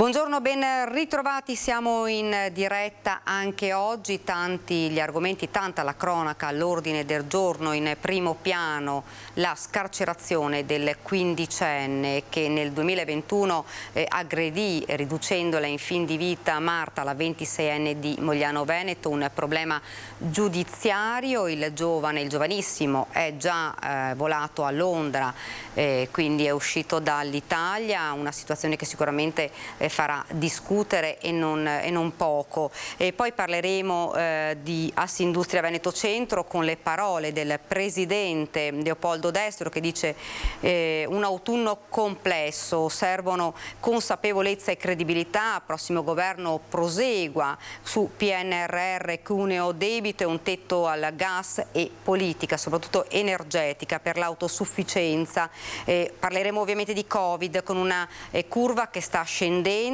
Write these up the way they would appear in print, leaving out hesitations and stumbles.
Buongiorno, ben ritrovati, siamo in diretta anche oggi, tanti gli argomenti, tanta la cronaca all'ordine del giorno. In primo piano la scarcerazione del quindicenne che nel 2021 aggredì, riducendola in fin di vita, Marta, la 26enne di Mogliano Veneto, un problema giudiziario. Il giovanissimo è già volato a Londra, quindi è uscito dall'Italia, una situazione che sicuramente farà discutere e non poco. E poi parleremo di Assindustria Veneto Centro con le parole del presidente Leopoldo Destro, che dice un autunno complesso, servono consapevolezza e credibilità, il prossimo governo prosegua su PNRR, cuneo debito e un tetto al gas e politica, soprattutto energetica, per l'autosufficienza. Parleremo ovviamente di Covid con una curva che sta scendendo,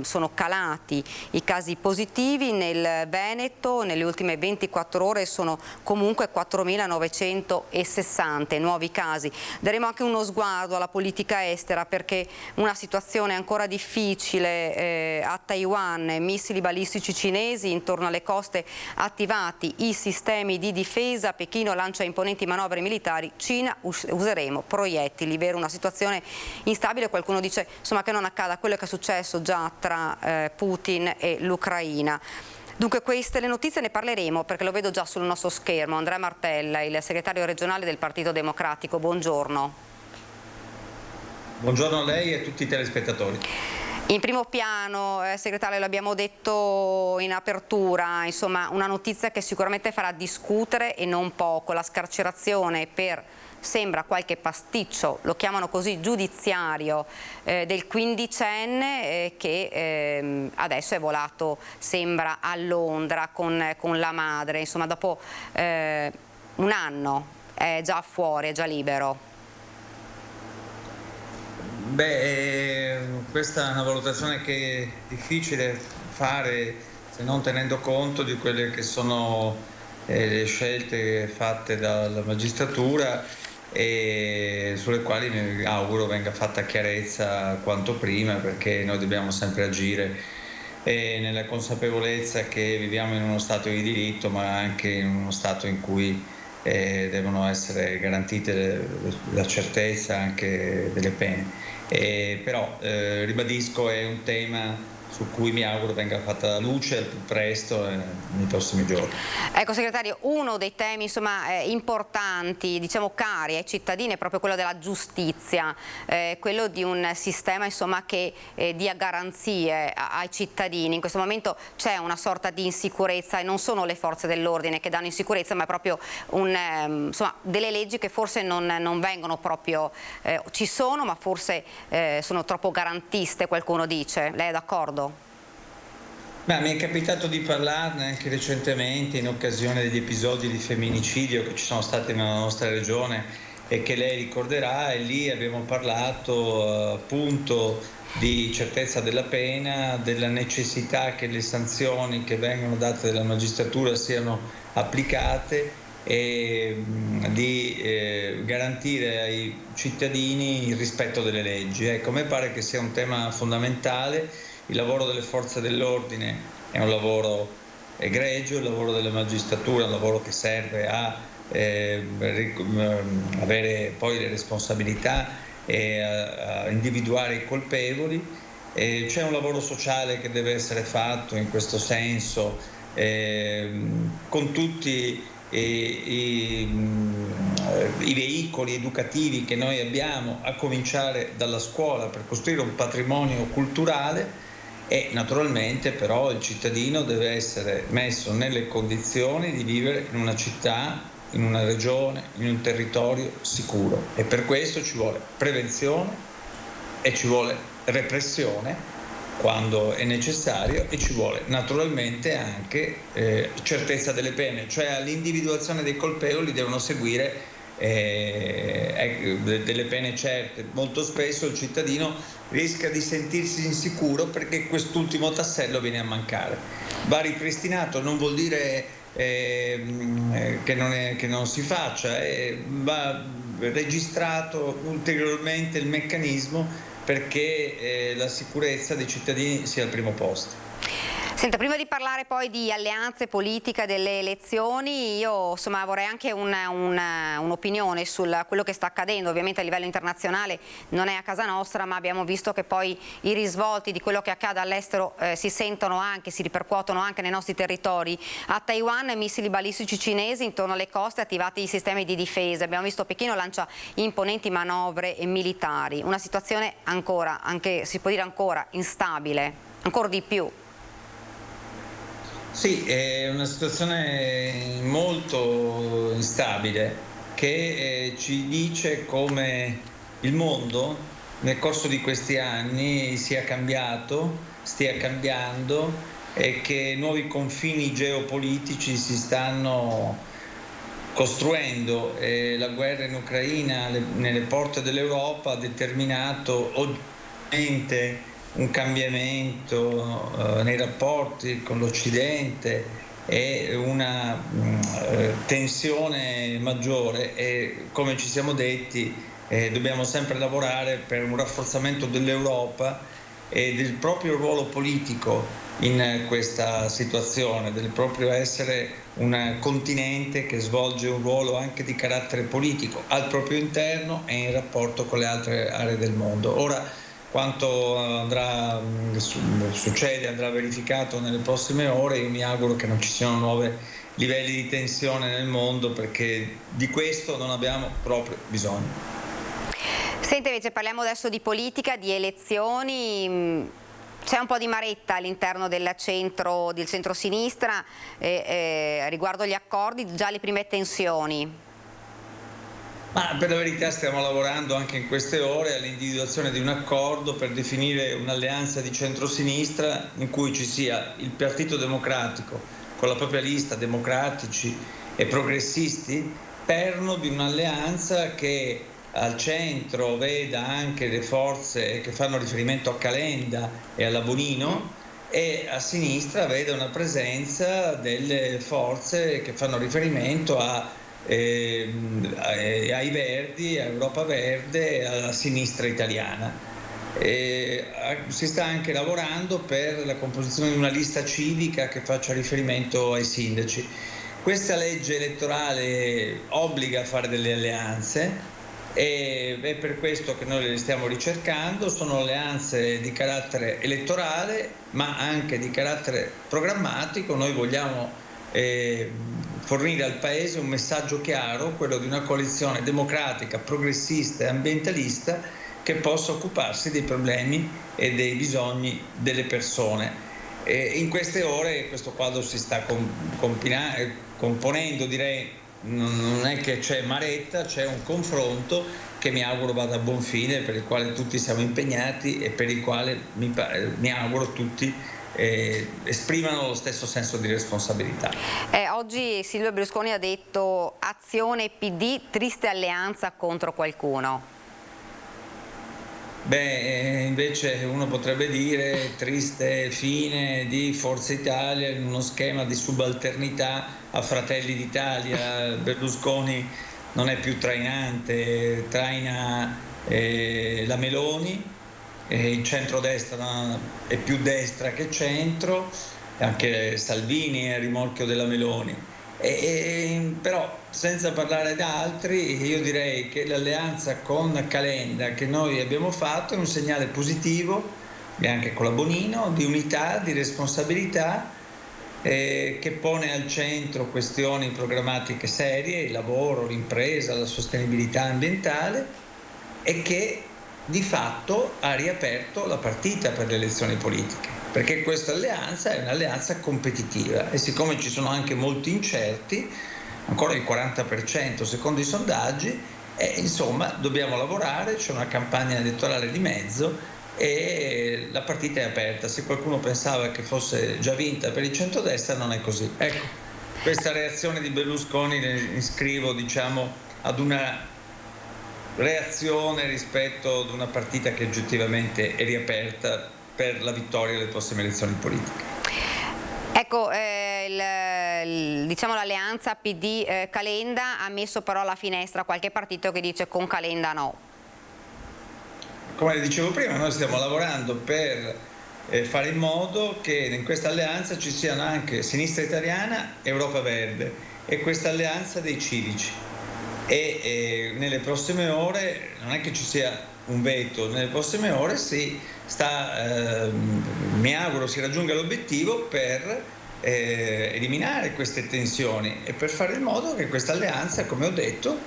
sono calati i casi positivi nel Veneto, nelle ultime 24 ore sono comunque 4.960 nuovi casi. Daremo anche uno sguardo alla politica estera, perché una situazione ancora difficile a Taiwan, missili balistici cinesi intorno alle coste, attivati i sistemi di difesa, Pechino lancia imponenti manovre militari, Cina useremo proiettili, vero? Una situazione instabile, qualcuno dice insomma che non accada quello che è successo già tra Putin e l'Ucraina. Dunque queste le notizie, ne parleremo perché lo vedo già sul nostro schermo. Andrea Martella, il segretario regionale del Partito Democratico, buongiorno. Buongiorno a lei e a tutti i telespettatori. In primo piano, segretario, l'abbiamo detto in apertura, insomma una notizia che sicuramente farà discutere e non poco, la scarcerazione per, sembra qualche pasticcio, lo chiamano così, giudiziario, del quindicenne che adesso è volato, sembra, a Londra con la madre, insomma dopo un anno è già fuori, è già libero. Questa è una valutazione che è difficile fare se non tenendo conto di quelle che sono le scelte fatte dalla magistratura e sulle quali mi auguro venga fatta chiarezza quanto prima, perché noi dobbiamo sempre agire nella consapevolezza che viviamo in uno Stato di diritto, ma anche in uno Stato in cui devono essere garantite la certezza anche delle pene. Però ribadisco, è un tema su cui mi auguro venga fatta la luce al più presto nei prossimi giorni. Ecco segretario, uno dei temi insomma importanti, diciamo cari ai cittadini, è proprio quello della giustizia, quello di un sistema insomma che dia garanzie ai cittadini. In questo momento c'è una sorta di insicurezza e non sono le forze dell'ordine che danno insicurezza, ma è proprio insomma, delle leggi che forse non vengono proprio, ci sono ma forse sono troppo garantiste, qualcuno dice. Lei è d'accordo? Mi è capitato di parlarne anche recentemente in occasione degli episodi di femminicidio che ci sono stati nella nostra regione e che lei ricorderà, e lì abbiamo parlato appunto di certezza della pena, della necessità che le sanzioni che vengono date dalla magistratura siano applicate e di garantire ai cittadini il rispetto delle leggi. Ecco, a me pare che sia un tema fondamentale. Il lavoro delle forze dell'ordine è un lavoro egregio, il lavoro della magistratura è un lavoro che serve a avere poi le responsabilità e a individuare i colpevoli. C'è un lavoro sociale che deve essere fatto in questo senso, con tutti i veicoli educativi che noi abbiamo, a cominciare dalla scuola, per costruire un patrimonio culturale. E naturalmente però il cittadino deve essere messo nelle condizioni di vivere in una città, in una regione, in un territorio sicuro, e per questo ci vuole prevenzione e ci vuole repressione quando è necessario, e ci vuole naturalmente anche certezza delle pene, cioè all'individuazione dei colpevoli devono seguire delle pene certe. Molto spesso il cittadino rischia di sentirsi insicuro perché quest'ultimo tassello viene a mancare. Va ripristinato, non vuol dire che non si faccia, va registrato ulteriormente il meccanismo perché la sicurezza dei cittadini sia al primo posto. Senta, prima di parlare poi di alleanze, politica, delle elezioni, io insomma vorrei anche un'opinione su quello che sta accadendo. Ovviamente a livello internazionale non è a casa nostra, ma abbiamo visto che poi i risvolti di quello che accade all'estero si sentono anche, si ripercuotono anche nei nostri territori. A Taiwan missili balistici cinesi intorno alle coste, attivati i sistemi di difesa. Abbiamo visto Pechino lancia imponenti manovre militari. Una situazione ancora, anche si può dire ancora, instabile, ancora di più. Sì, è una situazione molto instabile che ci dice come il mondo nel corso di questi anni sia cambiato, stia cambiando e che nuovi confini geopolitici si stanno costruendo. La guerra in Ucraina nelle porte dell'Europa ha determinato oggettivamente un cambiamento nei rapporti con l'Occidente e una tensione maggiore, e come ci siamo detti dobbiamo sempre lavorare per un rafforzamento dell'Europa e del proprio ruolo politico in questa situazione, del proprio essere un continente che svolge un ruolo anche di carattere politico al proprio interno e in rapporto con le altre aree del mondo. Ora, quanto andrà verificato nelle prossime ore, io mi auguro che non ci siano nuovi livelli di tensione nel mondo, perché di questo non abbiamo proprio bisogno. Senta, invece parliamo adesso di politica, di elezioni. C'è un po' di maretta all'interno del centro-sinistra riguardo agli accordi, già le prime tensioni. Ma per la verità stiamo lavorando anche in queste ore all'individuazione di un accordo per definire un'alleanza di centrosinistra in cui ci sia il Partito Democratico con la propria lista, democratici e progressisti, perno di un'alleanza che al centro veda anche le forze che fanno riferimento a Calenda e alla Bonino, e a sinistra veda una presenza delle forze che fanno riferimento ai Verdi, a Europa Verde e alla sinistra italiana. Si sta anche lavorando per la composizione di una lista civica che faccia riferimento ai sindaci. Questa legge elettorale obbliga a fare delle alleanze e è per questo che noi le stiamo ricercando. Sono alleanze di carattere elettorale ma anche di carattere programmatico. Noi vogliamo fornire al Paese un messaggio chiaro, quello di una coalizione democratica, progressista e ambientalista che possa occuparsi dei problemi e dei bisogni delle persone. In queste ore questo quadro si sta componendo, direi. Non è che c'è maretta, c'è un confronto che mi auguro vada a buon fine, per il quale tutti siamo impegnati e per il quale mi auguro tutti esprimano lo stesso senso di responsabilità. Oggi Silvio Berlusconi ha detto: Azione PD, triste alleanza contro qualcuno. Invece uno potrebbe dire triste fine di Forza Italia in uno schema di subalternità a Fratelli d'Italia. Berlusconi non è più trainante, traina la Meloni, il centrodestra è più destra che centro, anche Salvini è a rimorchio della Meloni. Però senza parlare da altri, io direi che l'alleanza con Calenda che noi abbiamo fatto è un segnale positivo, e anche con la Bonino, di unità, di responsabilità, che pone al centro questioni programmatiche serie, il lavoro, l'impresa, la sostenibilità ambientale, e che di fatto ha riaperto la partita per le elezioni politiche, perché questa alleanza è un'alleanza competitiva e siccome ci sono anche molti incerti, ancora il 40% secondo i sondaggi, insomma dobbiamo lavorare, c'è una campagna elettorale di mezzo e la partita è aperta. Se qualcuno pensava che fosse già vinta per il centrodestra, non è così. Ecco, questa reazione di Berlusconi le iscrivo, diciamo, ad una reazione rispetto ad una partita che oggettivamente è riaperta per la vittoria delle prossime elezioni politiche. Ecco, diciamo l'alleanza PD-Calenda ha messo però alla finestra qualche partito che dice con Calenda no. come dicevo prima, noi stiamo lavorando per fare in modo che in questa alleanza ci siano anche Sinistra Italiana, Europa Verde e questa alleanza dei civici. E nelle prossime ore non è che ci sia un veto, nelle prossime ore mi auguro si raggiunga l'obiettivo per eliminare queste tensioni e per fare in modo che questa alleanza, come ho detto,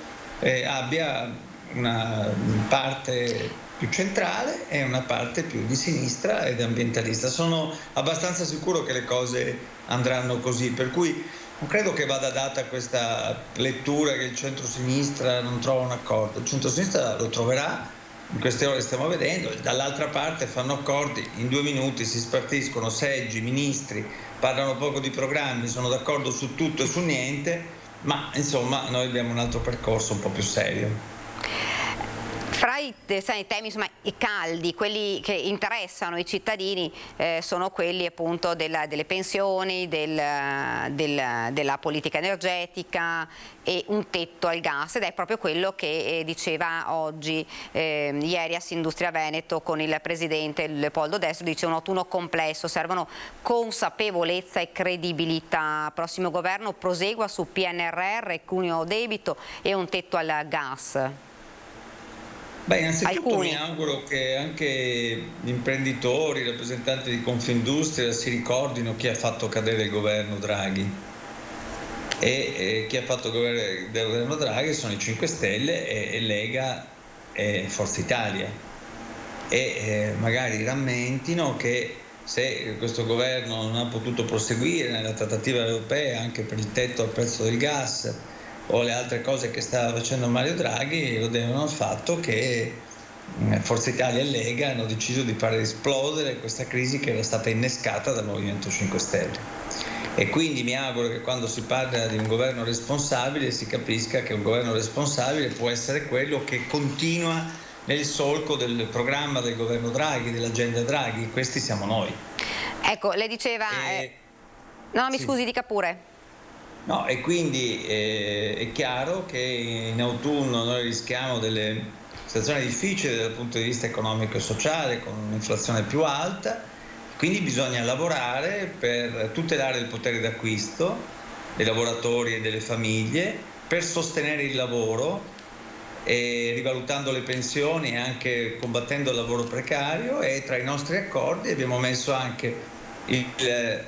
abbia una parte più centrale e una parte più di sinistra ed ambientalista. Sono abbastanza sicuro che le cose andranno così, per cui non credo che vada data questa lettura che il centro-sinistra non trova un accordo. Il centro-sinistra lo troverà, in queste ore stiamo vedendo, dall'altra parte fanno accordi, in 2 minuti si spartiscono seggi, ministri, parlano poco di programmi, sono d'accordo su tutto e su niente, ma insomma noi abbiamo un altro percorso un po' più serio. Fra i temi caldi, quelli che interessano i cittadini, sono quelli appunto delle pensioni, della politica energetica e un tetto al gas, ed è proprio quello che diceva oggi, ieri a Industria Veneto con il presidente Leopoldo Destro. Dice: un autunno complesso, servono consapevolezza e credibilità. Prossimo governo prosegua su PNRR, cuneo debito e un tetto al gas. Beh, innanzitutto mi auguro che anche gli imprenditori, i rappresentanti di Confindustria si ricordino chi ha fatto cadere il governo Draghi. E chi ha fatto cadere il governo Draghi sono i 5 Stelle e Lega e Forza Italia. E magari rammentino che se questo governo non ha potuto proseguire nella trattativa europea anche per il tetto al prezzo del gas o le altre cose che stava facendo Mario Draghi, lo devono al fatto che Forza Italia e Lega hanno deciso di fare esplodere questa crisi che era stata innescata dal Movimento 5 Stelle. E quindi mi auguro che quando si parla di un governo responsabile si capisca che un governo responsabile può essere quello che continua nel solco del programma del governo Draghi, dell'agenda Draghi. Questi siamo noi. Ecco, lei diceva... No, mi scusi, dica pure. No, e quindi è chiaro che in autunno noi rischiamo delle situazioni difficili dal punto di vista economico e sociale, con un'inflazione più alta, quindi bisogna lavorare per tutelare il potere d'acquisto dei lavoratori e delle famiglie, per sostenere il lavoro, e rivalutando le pensioni e anche combattendo il lavoro precario. E tra i nostri accordi abbiamo messo anche il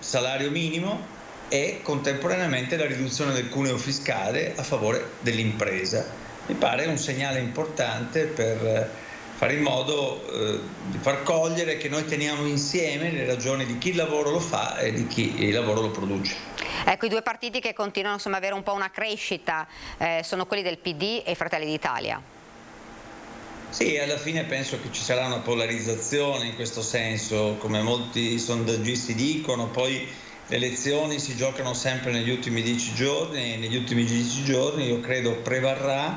salario minimo e contemporaneamente la riduzione del cuneo fiscale a favore dell'impresa. Mi pare un segnale importante per fare in modo di far cogliere che noi teniamo insieme le ragioni di chi il lavoro lo fa e di chi il lavoro lo produce. Ecco, i 2 partiti che continuano ad avere un po' una crescita sono quelli del PD e Fratelli d'Italia. Sì, alla fine penso che ci sarà una polarizzazione in questo senso, come molti sondaggisti dicono. Poi le elezioni si giocano sempre negli ultimi 10 giorni e negli ultimi 10 giorni io credo prevarrà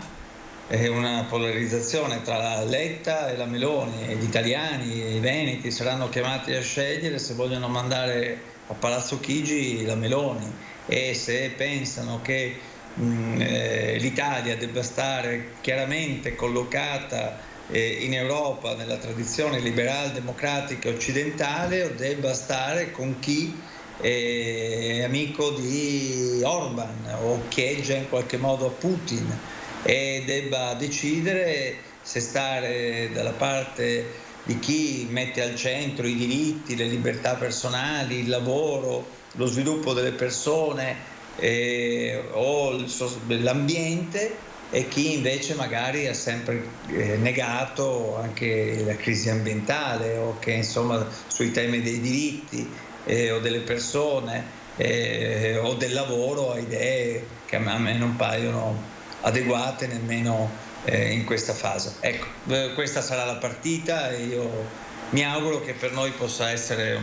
una polarizzazione tra la Letta e la Meloni, e gli italiani e i veneti saranno chiamati a scegliere se vogliono mandare a Palazzo Chigi la Meloni, e se pensano che l'Italia debba stare chiaramente collocata in Europa nella tradizione liberal democratica occidentale, o debba stare con chi è amico di Orban o chieggia in qualche modo a Putin, e debba decidere se stare dalla parte di chi mette al centro i diritti, le libertà personali, il lavoro, lo sviluppo delle persone o l'ambiente, e chi invece magari ha sempre negato anche la crisi ambientale, o che insomma sui temi dei diritti o delle persone o del lavoro ha idee che a me non paiono adeguate nemmeno in questa fase. Ecco, questa sarà la partita e io mi auguro che per noi possa essere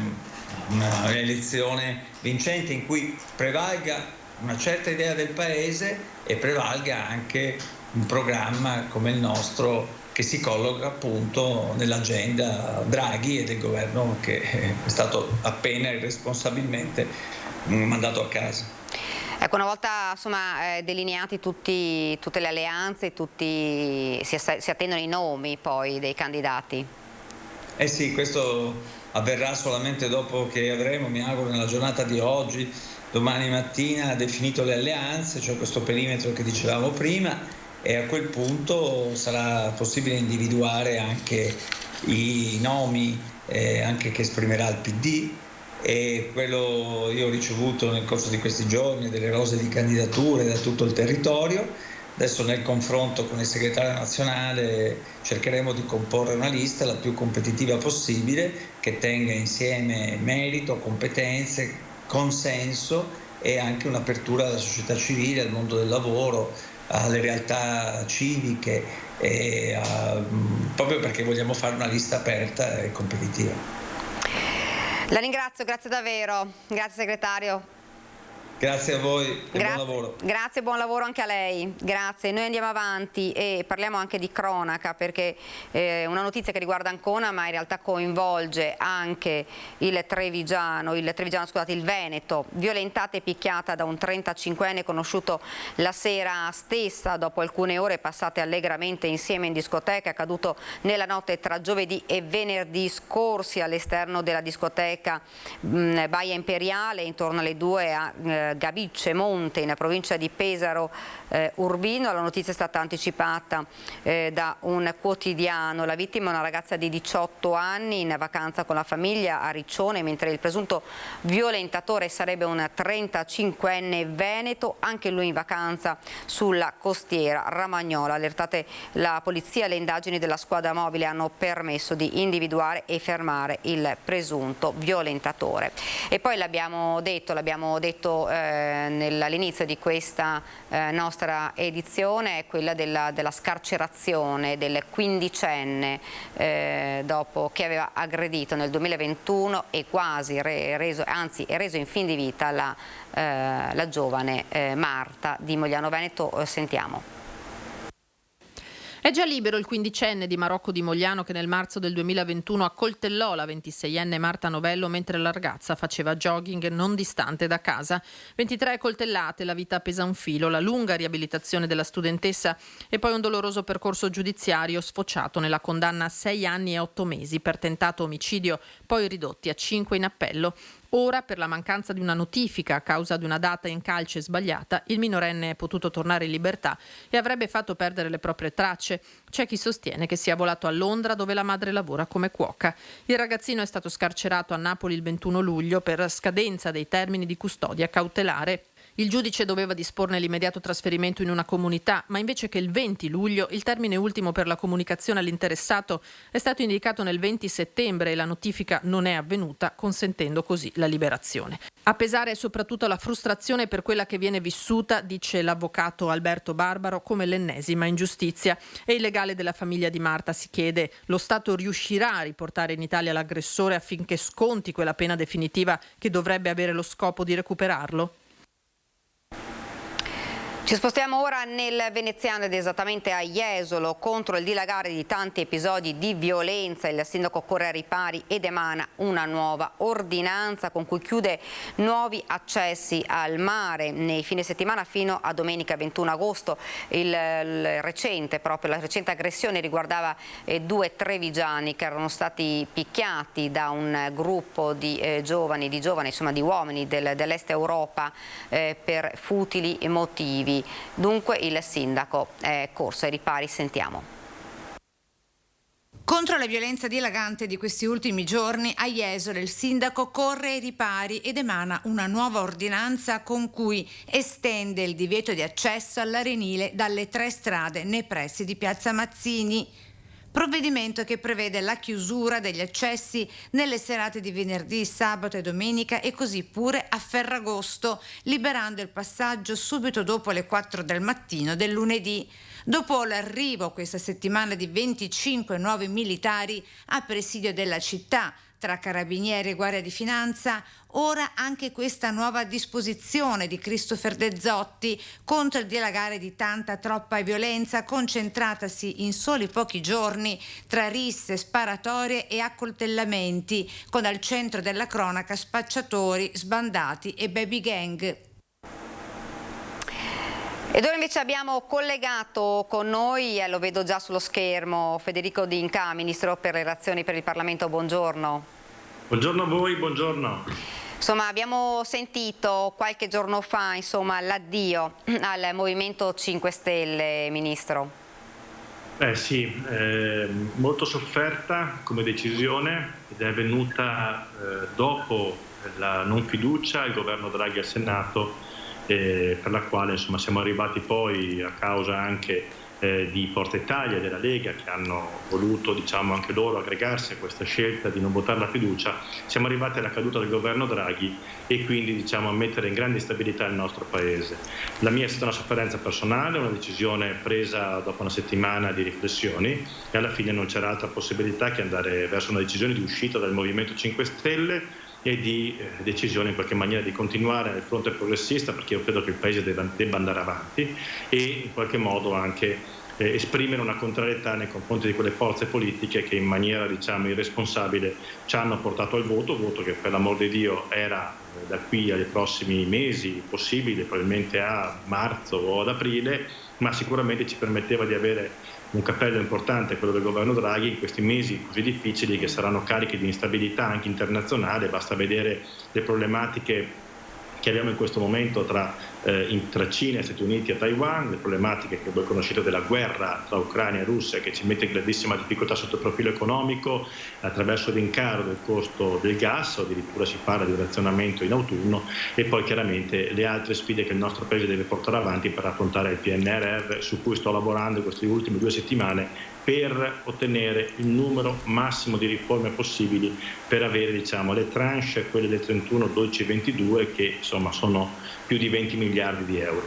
un'elezione vincente in cui prevalga una certa idea del paese e prevalga anche un programma come il nostro, che si colloca appunto nell'agenda Draghi e del governo che è stato appena irresponsabilmente mandato a casa. Ecco, una volta insomma delineati tutte le alleanze, si attendono i nomi poi dei candidati. Eh sì, questo avverrà solamente dopo che avremo, mi auguro, nella giornata di oggi, domani mattina, definito le alleanze, cioè questo perimetro che dicevamo prima, e a quel punto sarà possibile individuare anche i nomi anche che esprimerà il PD. E quello io ho ricevuto nel corso di questi giorni delle rose di candidature da tutto il territorio. Adesso nel confronto con il segretario nazionale cercheremo di comporre una lista la più competitiva possibile, che tenga insieme merito, competenze, consenso e anche un'apertura alla società civile, al mondo del lavoro, alle realtà civiche, proprio perché vogliamo fare una lista aperta e competitiva. La ringrazio, grazie davvero, grazie segretario. Grazie a voi e buon lavoro. Grazie, buon lavoro anche a lei. Grazie. Noi andiamo avanti e parliamo anche di cronaca, perché una notizia che riguarda Ancona ma in realtà coinvolge anche il Veneto, violentata e picchiata da un 35enne conosciuto la sera stessa dopo alcune ore passate allegramente insieme in discoteca. È accaduto nella notte tra giovedì e venerdì scorsi all'esterno della discoteca Baia Imperiale, intorno alle 2 a Gabicce Monte, in provincia di Pesaro Urbino. La notizia è stata anticipata da un quotidiano. La vittima è una ragazza di 18 anni in vacanza con la famiglia a Riccione, mentre il presunto violentatore sarebbe un 35enne veneto, anche lui in vacanza sulla costiera Ramagnola. Allertate la polizia, le indagini della squadra mobile hanno permesso di individuare e fermare il presunto violentatore. E poi l'abbiamo detto all'inizio di questa nostra edizione, è quella della scarcerazione del quindicenne dopo che aveva aggredito nel 2021 e quasi reso in fin di vita la giovane Marta di Mogliano Veneto. Sentiamo. È già libero il quindicenne di Marocco di Mogliano che nel marzo del 2021 accoltellò la 26enne Marta Novello mentre la ragazza faceva jogging non distante da casa. 23 coltellate, la vita pesa un filo, la lunga riabilitazione della studentessa e poi un doloroso percorso giudiziario sfociato nella condanna a 6 anni e 8 mesi per tentato omicidio, poi ridotti a 5 in appello. Ora, per la mancanza di una notifica a causa di una data in calce sbagliata, il minorenne è potuto tornare in libertà e avrebbe fatto perdere le proprie tracce. C'è chi sostiene che sia volato a Londra, dove la madre lavora come cuoca. Il ragazzino è stato scarcerato a Napoli il 21 luglio per scadenza dei termini di custodia cautelare. Il giudice doveva disporne l'immediato trasferimento in una comunità, ma invece che il 20 luglio, il termine ultimo per la comunicazione all'interessato è stato indicato nel 20 settembre e la notifica non è avvenuta, consentendo così la liberazione. A pesare è soprattutto la frustrazione per quella che viene vissuta, dice l'avvocato Alberto Barbaro, come l'ennesima ingiustizia. E il legale della famiglia di Marta si chiede: lo Stato riuscirà a riportare in Italia l'aggressore affinché sconti quella pena definitiva che dovrebbe avere lo scopo di recuperarlo? Ci spostiamo ora nel veneziano ed esattamente a Jesolo. Contro il dilagare di tanti episodi di violenza, il sindaco corre ai ripari ed emana una nuova ordinanza con cui chiude nuovi accessi al mare nei fine settimana fino a domenica 21 agosto. La recente aggressione riguardava 2 trevigiani che erano stati picchiati da un gruppo di uomini dell'est Europa per futili motivi. Dunque il sindaco è corso ai ripari, sentiamo. Contro la violenza dilagante di questi ultimi giorni, a Jesolo il sindaco corre ai ripari ed emana una nuova ordinanza con cui estende il divieto di accesso all'arenile dalle 3 strade nei pressi di Piazza Mazzini. Provvedimento che prevede la chiusura degli accessi nelle serate di venerdì, sabato e domenica e così pure a Ferragosto, liberando il passaggio subito dopo le 4 del mattino del lunedì. Dopo l'arrivo questa settimana di 25 nuovi militari a presidio della città, tra carabinieri e guardia di finanza, ora anche questa nuova disposizione di Christopher De Zotti contro il dilagare di tanta troppa violenza concentratasi in soli pochi giorni tra risse, sparatorie e accoltellamenti, con al centro della cronaca spacciatori, sbandati e baby gang. Ed ora invece abbiamo collegato con noi, lo vedo già sullo schermo, Federico D'Incà, Ministro per le Relazioni per il Parlamento. Buongiorno. Buongiorno a voi, buongiorno. Insomma, abbiamo sentito qualche giorno fa l'addio al Movimento 5 Stelle, Ministro. Sì, molto sofferta come decisione ed è venuta dopo la non fiducia al governo Draghi al Senato, per la quale insomma, siamo arrivati poi a causa anche di Forza Italia e della Lega, che hanno voluto anche loro aggregarsi a questa scelta di non votare la fiducia. Siamo arrivati alla caduta del governo Draghi e quindi a mettere in grande instabilità il nostro Paese. La mia è stata una sofferenza personale, una decisione presa dopo una settimana di riflessioni e alla fine non c'era altra possibilità che andare verso una decisione di uscita dal Movimento 5 Stelle e di decisione in qualche maniera di continuare nel fronte progressista, perché io credo che il Paese debba andare avanti e in qualche modo anche esprimere una contrarietà nei confronti di quelle forze politiche che in maniera irresponsabile ci hanno portato al voto che per l'amor di Dio era da qui ai prossimi mesi possibile, probabilmente a marzo o ad aprile, ma sicuramente ci permetteva di avere un cappello importante, quello del governo Draghi, in questi mesi così difficili che saranno carichi di instabilità anche internazionale. Basta vedere le problematiche che abbiamo in questo momento tra Cina, Stati Uniti e Taiwan, le problematiche che voi conoscete della guerra tra Ucraina e Russia, che ci mette in grandissima difficoltà sotto il profilo economico attraverso l'incaro del costo del gas, o addirittura si parla di un razionamento in autunno, e poi chiaramente le altre sfide che il nostro Paese deve portare avanti per affrontare il PNRR, su cui sto lavorando in queste ultime 2 settimane per ottenere il numero massimo di riforme possibili, per avere le tranche, quelle del 31, 12 e 22, che insomma sono più di 20 miliardi di euro.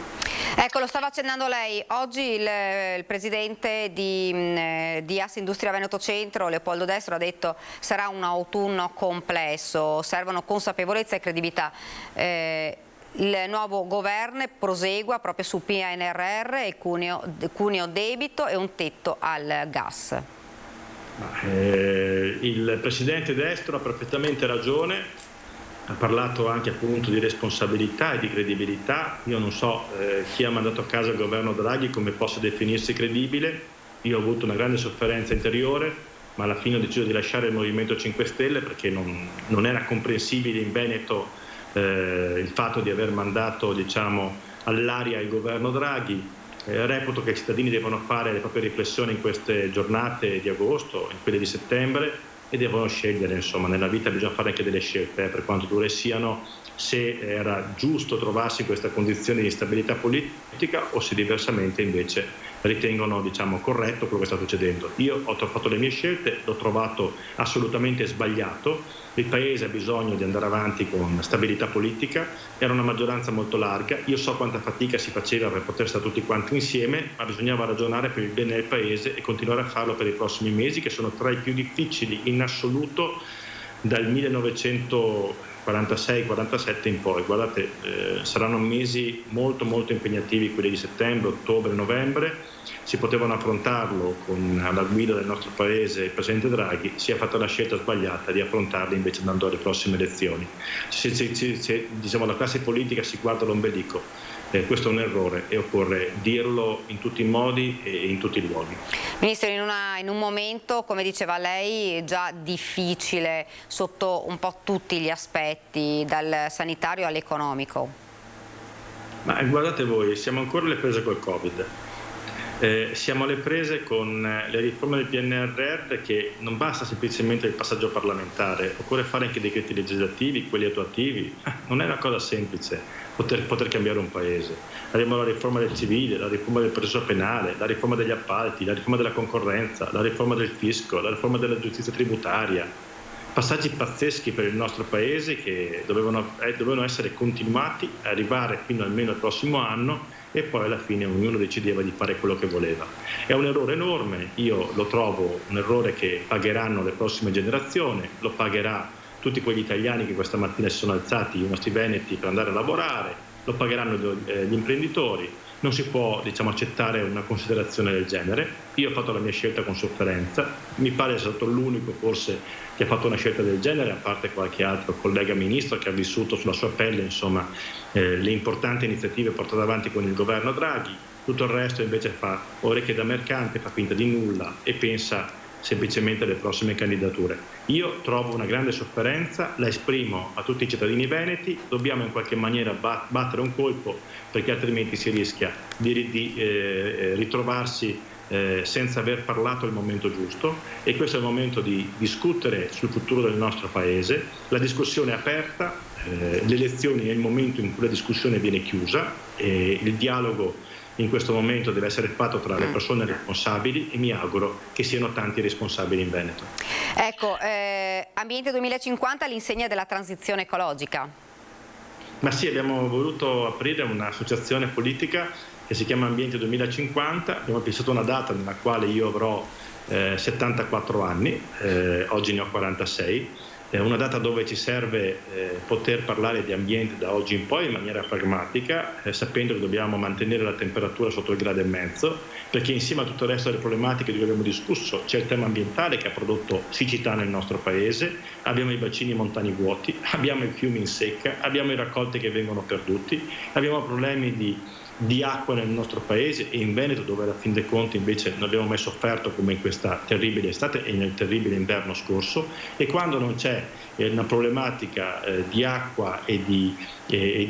Ecco, lo stava accennando lei. Oggi il presidente di Assindustria Veneto Centro, Leopoldo Destro, ha detto sarà un autunno complesso, servono consapevolezza e credibilità. Il nuovo governo prosegua proprio su PNRR e cuneo debito e un tetto al gas. Il presidente Destro ha perfettamente ragione, ha parlato anche appunto di responsabilità e di credibilità. Io non so chi ha mandato a casa il governo Draghi come possa definirsi credibile. Io ho avuto una grande sofferenza interiore, ma alla fine ho deciso di lasciare il Movimento 5 Stelle perché non era comprensibile in Veneto il fatto di aver mandato all'aria il governo Draghi. Reputo che i cittadini devono fare le proprie riflessioni in queste giornate di agosto, in quelle di settembre, e devono scegliere. Insomma, nella vita bisogna fare anche delle scelte, per quanto dure siano, se era giusto trovarsi in questa condizione di instabilità politica o se diversamente invece ritengono corretto quello che sta succedendo. Io ho fatto le mie scelte, l'ho trovato assolutamente sbagliato. Il Paese ha bisogno di andare avanti con stabilità politica, era una maggioranza molto larga, io so quanta fatica si faceva per poter stare tutti quanti insieme, ma bisognava ragionare per il bene del Paese e continuare a farlo per i prossimi mesi, che sono tra i più difficili in assoluto dal 1946-47 in poi. Guardate, saranno mesi molto molto impegnativi quelli di settembre, ottobre, novembre. Si potevano affrontarlo con alla guida del nostro Paese il Presidente Draghi, si è fatta la scelta sbagliata di affrontarli invece andando alle prossime elezioni. La classe politica si guarda l'ombelico, questo è un errore e occorre dirlo in tutti i modi e in tutti i luoghi. Ministro, in un momento, come diceva lei, già difficile sotto un po' tutti gli aspetti, dal sanitario all'economico. Ma guardate voi, siamo ancora alle prese col Covid. Siamo alle prese con le riforme del PNRR, che non basta semplicemente il passaggio parlamentare, occorre fare anche decreti legislativi, quelli attuativi. Non è una cosa semplice poter cambiare un paese. Abbiamo la riforma del civile, la riforma del processo penale, la riforma degli appalti, la riforma della concorrenza, la riforma del fisco, la riforma della giustizia tributaria. Passaggi pazzeschi per il nostro Paese che dovevano essere continuati, arrivare fino almeno al prossimo anno, e poi alla fine ognuno decideva di fare quello che voleva. È un errore enorme, io lo trovo un errore che pagheranno le prossime generazioni, lo pagherà tutti quegli italiani che questa mattina si sono alzati, i nostri veneti, per andare a lavorare, lo pagheranno gli imprenditori, non si può accettare una considerazione del genere. Io ho fatto la mia scelta con sofferenza, mi pare essere stato l'unico forse che ha fatto una scelta del genere, a parte qualche altro collega ministro che ha vissuto sulla sua pelle le importanti iniziative portate avanti con il governo Draghi. Tutto il resto invece fa orecchie da mercante, fa finta di nulla e pensa semplicemente alle prossime candidature. Io trovo una grande sofferenza, la esprimo a tutti i cittadini veneti, dobbiamo in qualche maniera battere un colpo, perché altrimenti si rischia di ritrovarsi senza aver parlato al momento giusto, e questo è il momento di discutere sul futuro del nostro Paese. La discussione è aperta, le elezioni è il momento in cui la discussione viene chiusa, il dialogo in questo momento deve essere fatto tra le persone responsabili, e mi auguro che siano tanti responsabili in Veneto. Ecco, Ambiente 2050 all'insegna della transizione ecologica. Ma sì, abbiamo voluto aprire un'associazione politica che si chiama Ambiente 2050, abbiamo pensato una data nella quale io avrò 74 anni, oggi ne ho 46, una data dove ci serve poter parlare di ambiente da oggi in poi in maniera pragmatica, sapendo che dobbiamo mantenere la temperatura sotto il 1,5 gradi, perché insieme a tutto il resto delle problematiche di cui abbiamo discusso c'è il tema ambientale che ha prodotto siccità nel nostro Paese, abbiamo i bacini montani vuoti, abbiamo i fiumi in secca, abbiamo i raccolti che vengono perduti, abbiamo problemi di acqua nel nostro Paese, e in Veneto, dove alla fin dei conti invece non abbiamo mai sofferto come in questa terribile estate e nel terribile inverno scorso. E quando non c'è una problematica di acqua e di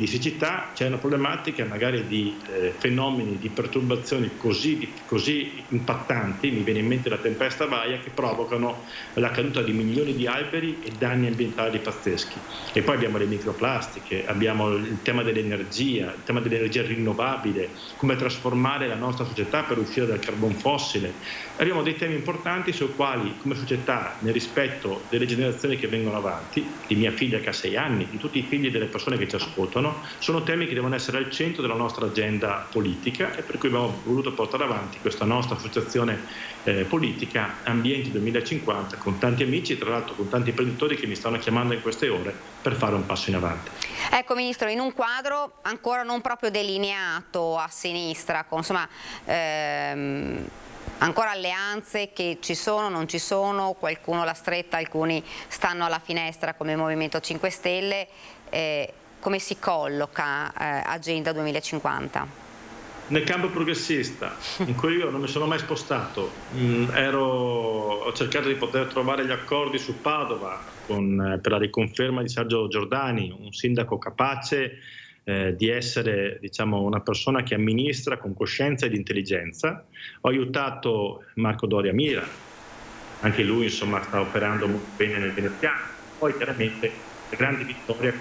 siccità, c'è una problematica magari di fenomeni di perturbazioni così impattanti, mi viene in mente la tempesta Vaia, che provocano la caduta di milioni di alberi e danni ambientali pazzeschi. E poi abbiamo le microplastiche, abbiamo il tema dell'energia, il tema dell'energia rinnovabile, come trasformare la nostra società per uscire dal carbon fossile. Abbiamo dei temi importanti sui quali, come società, nel rispetto delle generazioni che vengono avanti, di mia figlia che ha 6 anni, di tutti i figli delle persone che ci ascoltano, sono temi che devono essere al centro della nostra agenda politica, e per cui abbiamo voluto portare avanti questa nostra associazione politica Ambiente 2050 con tanti amici, e tra l'altro con tanti imprenditori che mi stanno chiamando in queste ore per fare un passo in avanti. Ecco Ministro, in un quadro ancora non proprio delineato a sinistra, con, ancora alleanze che ci sono, non ci sono, qualcuno la stretta, alcuni stanno alla finestra come il Movimento 5 Stelle, come si colloca Agenda 2050? Nel campo progressista, in cui io non mi sono mai spostato, ho cercato di poter trovare gli accordi su Padova per la riconferma di Sergio Giordani, un sindaco capace di essere una persona che amministra con coscienza ed intelligenza. Ho aiutato Marco Doria Mira, anche lui sta operando molto bene nel veneziano. Poi chiaramente le grandi vittorie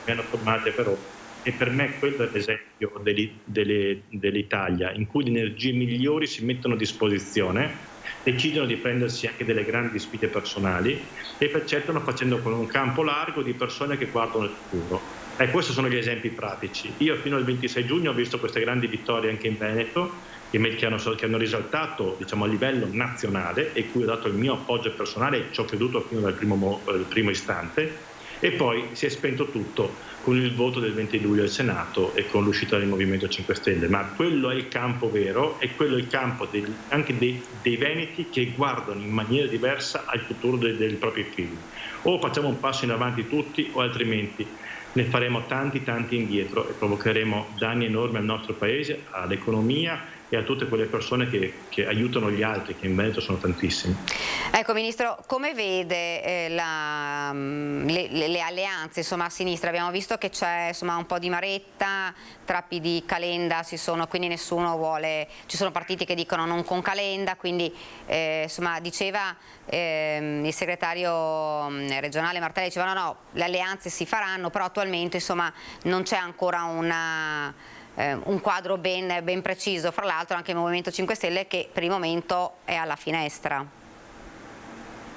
mi hanno formate però, e per me quello è l'esempio dell'Italia, in cui le energie migliori si mettono a disposizione, decidono di prendersi anche delle grandi sfide personali e percettano facendo con un campo largo di persone che guardano il futuro. E questi sono gli esempi pratici. Io fino al 26 giugno ho visto queste grandi vittorie anche in Veneto, che hanno risaltato a livello nazionale, e cui ho dato il mio appoggio personale e ci ho creduto fino dal primo istante. E poi si è spento tutto con il voto del 20 luglio al Senato e con l'uscita del Movimento 5 Stelle. Ma quello è il campo vero, e quello è il campo anche dei veneti che guardano in maniera diversa al futuro dei propri figli. O facciamo un passo in avanti tutti, o altrimenti ne faremo tanti indietro e provocheremo danni enormi al nostro Paese, all'economia e a tutte quelle persone che aiutano gli altri, che in Veneto sono tantissimi. Ecco Ministro, come vede le alleanze a sinistra? Abbiamo visto che c'è un po' di maretta tra PD, Calenda, quindi nessuno vuole, ci sono partiti che dicono non con Calenda, quindi diceva il segretario regionale Martelli, diceva no, le alleanze si faranno, però attualmente non c'è ancora un quadro ben preciso. Fra l'altro anche il Movimento 5 Stelle che per il momento è alla finestra.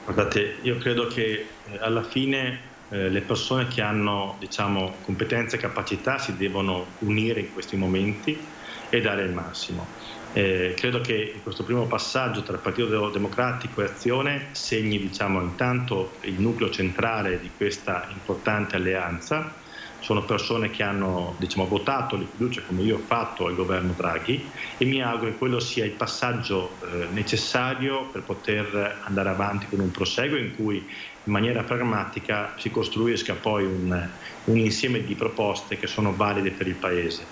Guardate, io credo che alla fine le persone che hanno competenze e capacità si devono unire in questi momenti e dare il massimo. Credo che in questo primo passaggio tra il Partito Democratico e Azione segni intanto il nucleo centrale di questa importante alleanza. sono persone che hanno votato le fiducie come io ho fatto al governo Draghi, e mi auguro che quello sia il passaggio necessario per poter andare avanti con un proseguo in cui in maniera pragmatica si costruisca poi un insieme di proposte che sono valide per il Paese.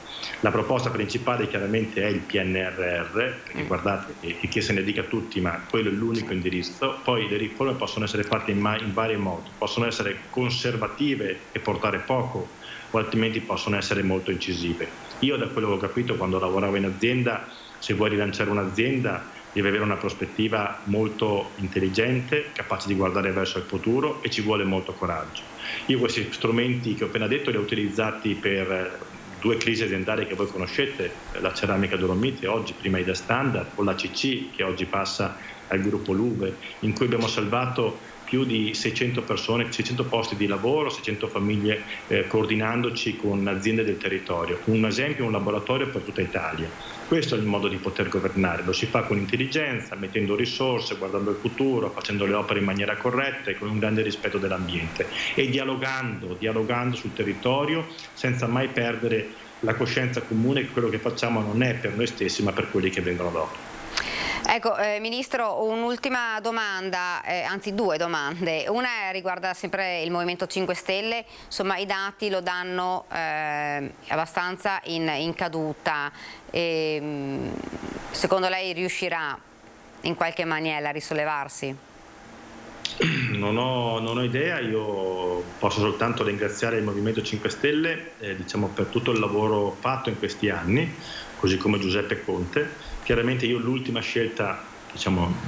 La proposta principale chiaramente è il PNRR, perché guardate, e che se ne dica tutti, ma quello è l'unico indirizzo. Poi le riforme possono essere fatte in vari modi, possono essere conservative e portare poco, o altrimenti possono essere molto incisive. Io, da quello che ho capito quando lavoravo in azienda, se vuoi rilanciare un'azienda deve avere una prospettiva molto intelligente, capace di guardare verso il futuro, e ci vuole molto coraggio. Io questi strumenti che ho appena detto li ho utilizzati per 2 crisi aziendali che voi conoscete, la Ceramica Dolomiti oggi, prima Ida Standard, o la CC che oggi passa al gruppo Luve, in cui abbiamo salvato più di 600 persone, 600 posti di lavoro, 600 famiglie, coordinandoci con aziende del territorio. Un esempio, un laboratorio per tutta Italia. Questo è il modo di poter governare, lo si fa con intelligenza, mettendo risorse, guardando il futuro, facendo le opere in maniera corretta e con un grande rispetto dell'ambiente, e dialogando sul territorio senza mai perdere la coscienza comune che quello che facciamo non è per noi stessi ma per quelli che vengono dopo. Ecco, Ministro, un'ultima domanda, anzi 2 domande. Una riguarda sempre il Movimento 5 Stelle, insomma i dati lo danno abbastanza in caduta. Secondo lei riuscirà in qualche maniera a risollevarsi? Non ho idea, io posso soltanto ringraziare il Movimento 5 Stelle per tutto il lavoro fatto in questi anni, così come Giuseppe Conte. Chiaramente io l'ultima scelta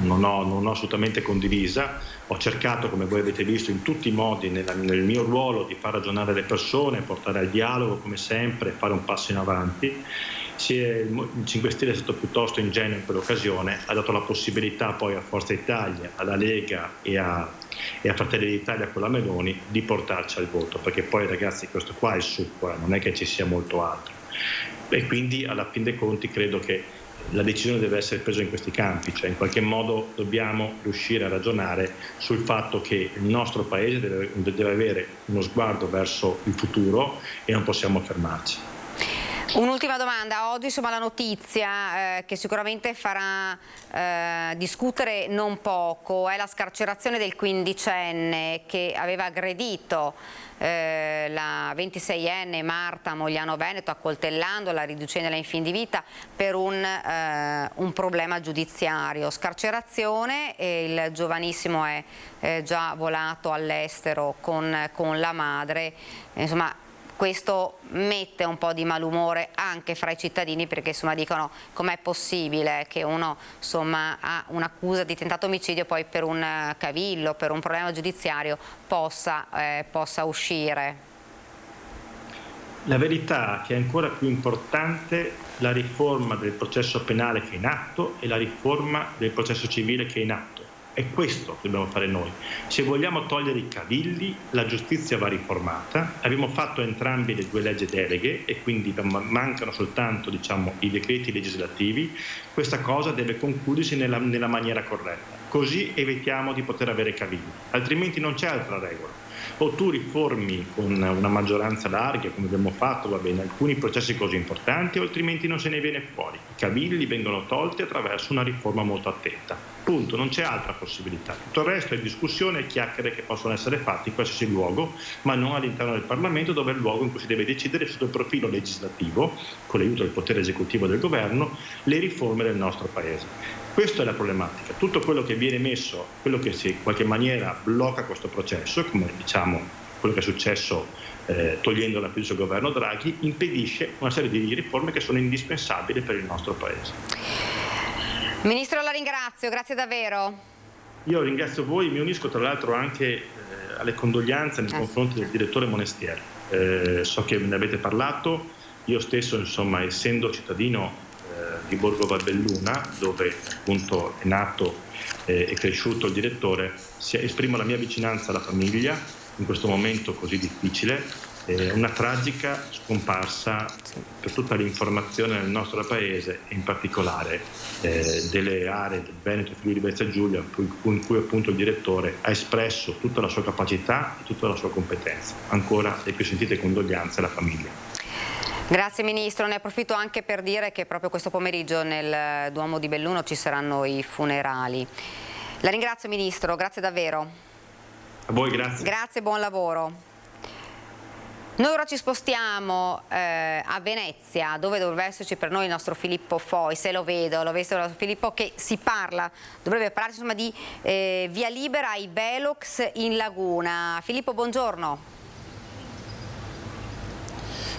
non ho assolutamente condivisa, ho cercato, come voi avete visto, in tutti i modi nel mio ruolo di far ragionare le persone, portare al dialogo come sempre, fare un passo in avanti. Il 5 Stelle è stato piuttosto ingenuo in quell'occasione, ha dato la possibilità poi a Forza Italia, alla Lega e a Fratelli d'Italia con la Meloni di portarci al voto, perché poi ragazzi questo qua è il succo, non è che ci sia molto altro, e quindi alla fin dei conti credo che la decisione deve essere presa in questi campi, cioè in qualche modo dobbiamo riuscire a ragionare sul fatto che il nostro Paese deve avere uno sguardo verso il futuro e non possiamo fermarci. Un'ultima domanda, oggi la notizia che sicuramente farà discutere non poco è la scarcerazione del 15enne che aveva aggredito la 26enne Marta Mogliano Veneto, accoltellandola, riducendola in fin di vita per un problema giudiziario. Scarcerazione, e il giovanissimo è già volato all'estero con la madre. Insomma, questo mette un po' di malumore anche fra i cittadini, perché dicono com'è possibile che uno ha un'accusa di tentato omicidio, poi per un cavillo, per un problema giudiziario possa uscire. La verità è che è ancora più importante la riforma del processo penale che è in atto e la riforma del processo civile che è in atto. È questo che dobbiamo fare noi. Se vogliamo togliere i cavilli, la giustizia va riformata. Abbiamo fatto entrambi le 2 leggi deleghe e quindi mancano soltanto i decreti legislativi. Questa cosa deve concludersi nella maniera corretta. Così evitiamo di poter avere cavilli, altrimenti non c'è altra regola. O tu riformi con una maggioranza larga, come abbiamo fatto, va bene, alcuni processi così importanti, o altrimenti non se ne viene fuori. I cavilli vengono tolti attraverso una riforma molto attenta. Punto, non c'è altra possibilità. Tutto il resto è discussione e chiacchiere che possono essere fatte in qualsiasi luogo, ma non all'interno del Parlamento, dove è il luogo in cui si deve decidere sotto il profilo legislativo, con l'aiuto del potere esecutivo del governo, le riforme del nostro Paese. Questa è la problematica. Tutto quello che viene messo, quello che in qualche maniera blocca questo processo, come quello che è successo togliendo la fiducia al governo Draghi, impedisce una serie di riforme che sono indispensabili per il nostro Paese. Ministro, la ringrazio, grazie davvero. Io ringrazio voi, mi unisco tra l'altro anche alle condoglianze nei confronti del direttore Monestier. So che ne avete parlato, io stesso essendo cittadino di Borgo Valbelluna, dove appunto è nato e cresciuto il direttore, esprimo la mia vicinanza alla famiglia in questo momento così difficile una tragica scomparsa per tutta l'informazione nel nostro paese e in particolare delle aree del Veneto e Friuli Venezia Giulia in cui appunto il direttore ha espresso tutta la sua capacità e tutta la sua competenza. Ancora le più sentite condoglianze alla famiglia. Grazie Ministro, ne approfitto anche per dire che proprio questo pomeriggio nel Duomo di Belluno ci saranno i funerali. La ringrazio Ministro, grazie davvero. A voi, grazie. Grazie, buon lavoro. Noi ora ci spostiamo a Venezia, dove dovrebbe esserci per noi il nostro Filippo Foi, se lo vedo Filippo, che dovrebbe parlarci insomma di via libera ai Velox in Laguna. Filippo, buongiorno.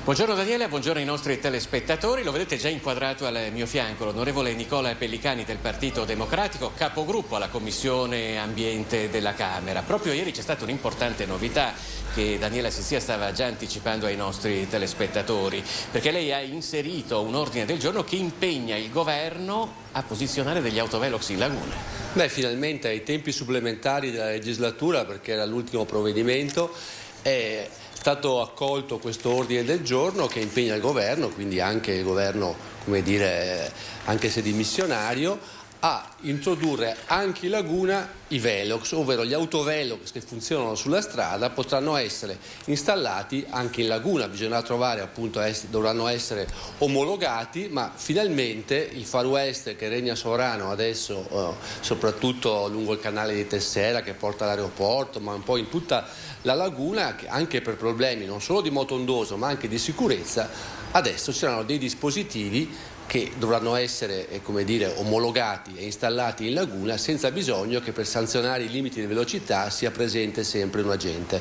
Buongiorno Daniela, buongiorno ai nostri telespettatori. Lo vedete già inquadrato al mio fianco l'onorevole Nicola Pellicani del Partito Democratico, capogruppo alla Commissione Ambiente della Camera. Proprio ieri c'è stata un'importante novità che Daniela Sisia stava già anticipando ai nostri telespettatori, perché lei ha inserito un ordine del giorno che impegna il governo a posizionare degli autovelox in laguna. Beh, finalmente ai tempi supplementari della legislatura, perché era l'ultimo provvedimento, è stato accolto questo ordine del giorno che impegna il governo, quindi anche il governo, come dire, anche se dimissionario, a introdurre anche in laguna i velox, ovvero gli autovelox che funzionano sulla strada potranno essere installati anche in laguna. Bisognerà trovare, appunto, dovranno essere omologati, ma finalmente il Far West che regna sovrano adesso, soprattutto lungo il canale di Tessera che porta all'aeroporto, ma un po' in tutta la laguna, che anche per problemi non solo di moto ondoso ma anche di sicurezza, adesso c'erano dei dispositivi che dovranno essere, come dire, omologati e installati in laguna senza bisogno che per sanzionare i limiti di velocità sia presente sempre un agente.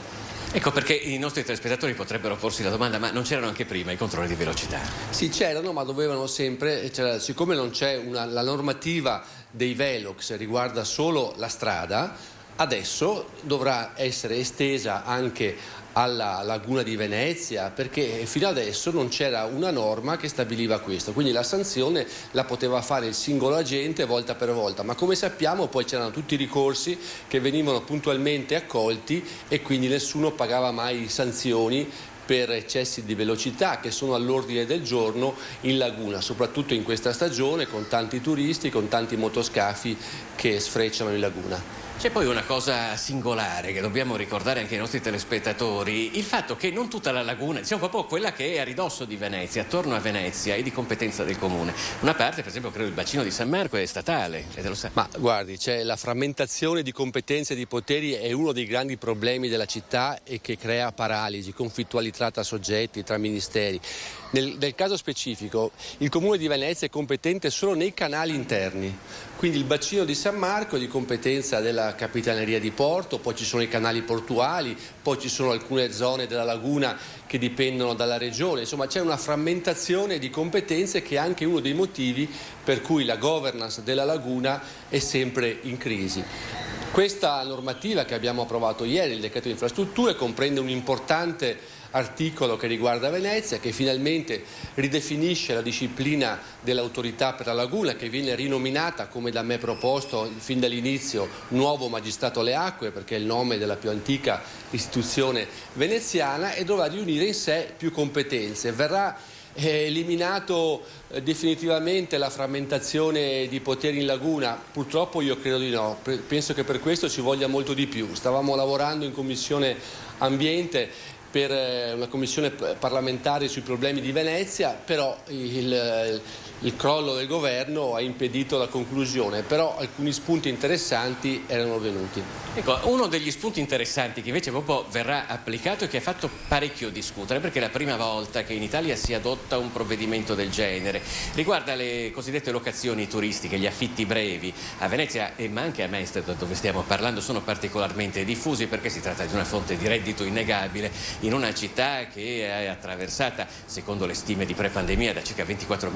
Ecco perché i nostri telespettatori potrebbero porsi la domanda: ma non c'erano anche prima i controlli di velocità? Sì, c'erano, ma dovevano sempre, siccome non c'è la normativa dei velox riguarda solo la strada, adesso dovrà essere estesa anche alla laguna di Venezia, perché fino adesso non c'era una norma che stabiliva questo, quindi la sanzione la poteva fare il singolo agente volta per volta, ma come sappiamo poi c'erano tutti i ricorsi che venivano puntualmente accolti e quindi nessuno pagava mai sanzioni per eccessi di velocità che sono all'ordine del giorno in laguna, soprattutto in questa stagione con tanti turisti, con tanti motoscafi che sfrecciano in laguna. C'è poi una cosa singolare che dobbiamo ricordare anche ai nostri telespettatori: il fatto che non tutta la laguna, diciamo proprio quella che è a ridosso di Venezia, attorno a Venezia, è di competenza del comune. Una parte, per esempio, credo il bacino di San Marco è statale, e lo sa. Ma guardi, c'è la frammentazione di competenze e di poteri è uno dei grandi problemi della città e che crea paralisi, conflittualità tra soggetti, tra ministeri. Nel caso specifico, il comune di Venezia è competente solo nei canali interni, quindi il bacino di San Marco è di competenza della Capitaneria di Porto, poi ci sono i canali portuali, poi ci sono alcune zone della laguna che dipendono dalla regione, insomma c'è una frammentazione di competenze che è anche uno dei motivi per cui la governance della laguna è sempre in crisi. Questa normativa che abbiamo approvato ieri, il decreto di infrastrutture, comprende un importante articolo che riguarda Venezia, che finalmente ridefinisce la disciplina dell'autorità per la laguna, che viene rinominata, come da me proposto fin dall'inizio, nuovo magistrato alle acque, perché è il nome della più antica istituzione veneziana, e dovrà riunire in sé più competenze. Verrà eliminato definitivamente la frammentazione di poteri in laguna? Purtroppo io credo di no, penso che per questo ci voglia molto di più. Stavamo lavorando in Commissione Ambiente per una commissione parlamentare sui problemi di Venezia, però il crollo del governo ha impedito la conclusione, però alcuni spunti interessanti erano venuti. Ecco, uno degli spunti interessanti che invece proprio verrà applicato e che ha fatto parecchio discutere, perché è la prima volta che in Italia si adotta un provvedimento del genere, riguarda le cosiddette locazioni turistiche, gli affitti brevi. A Venezia ma anche a Mestre, dove stiamo parlando, sono particolarmente diffusi perché si tratta di una fonte di reddito innegabile in una città che è attraversata, secondo le stime di pre-pandemia, da circa 24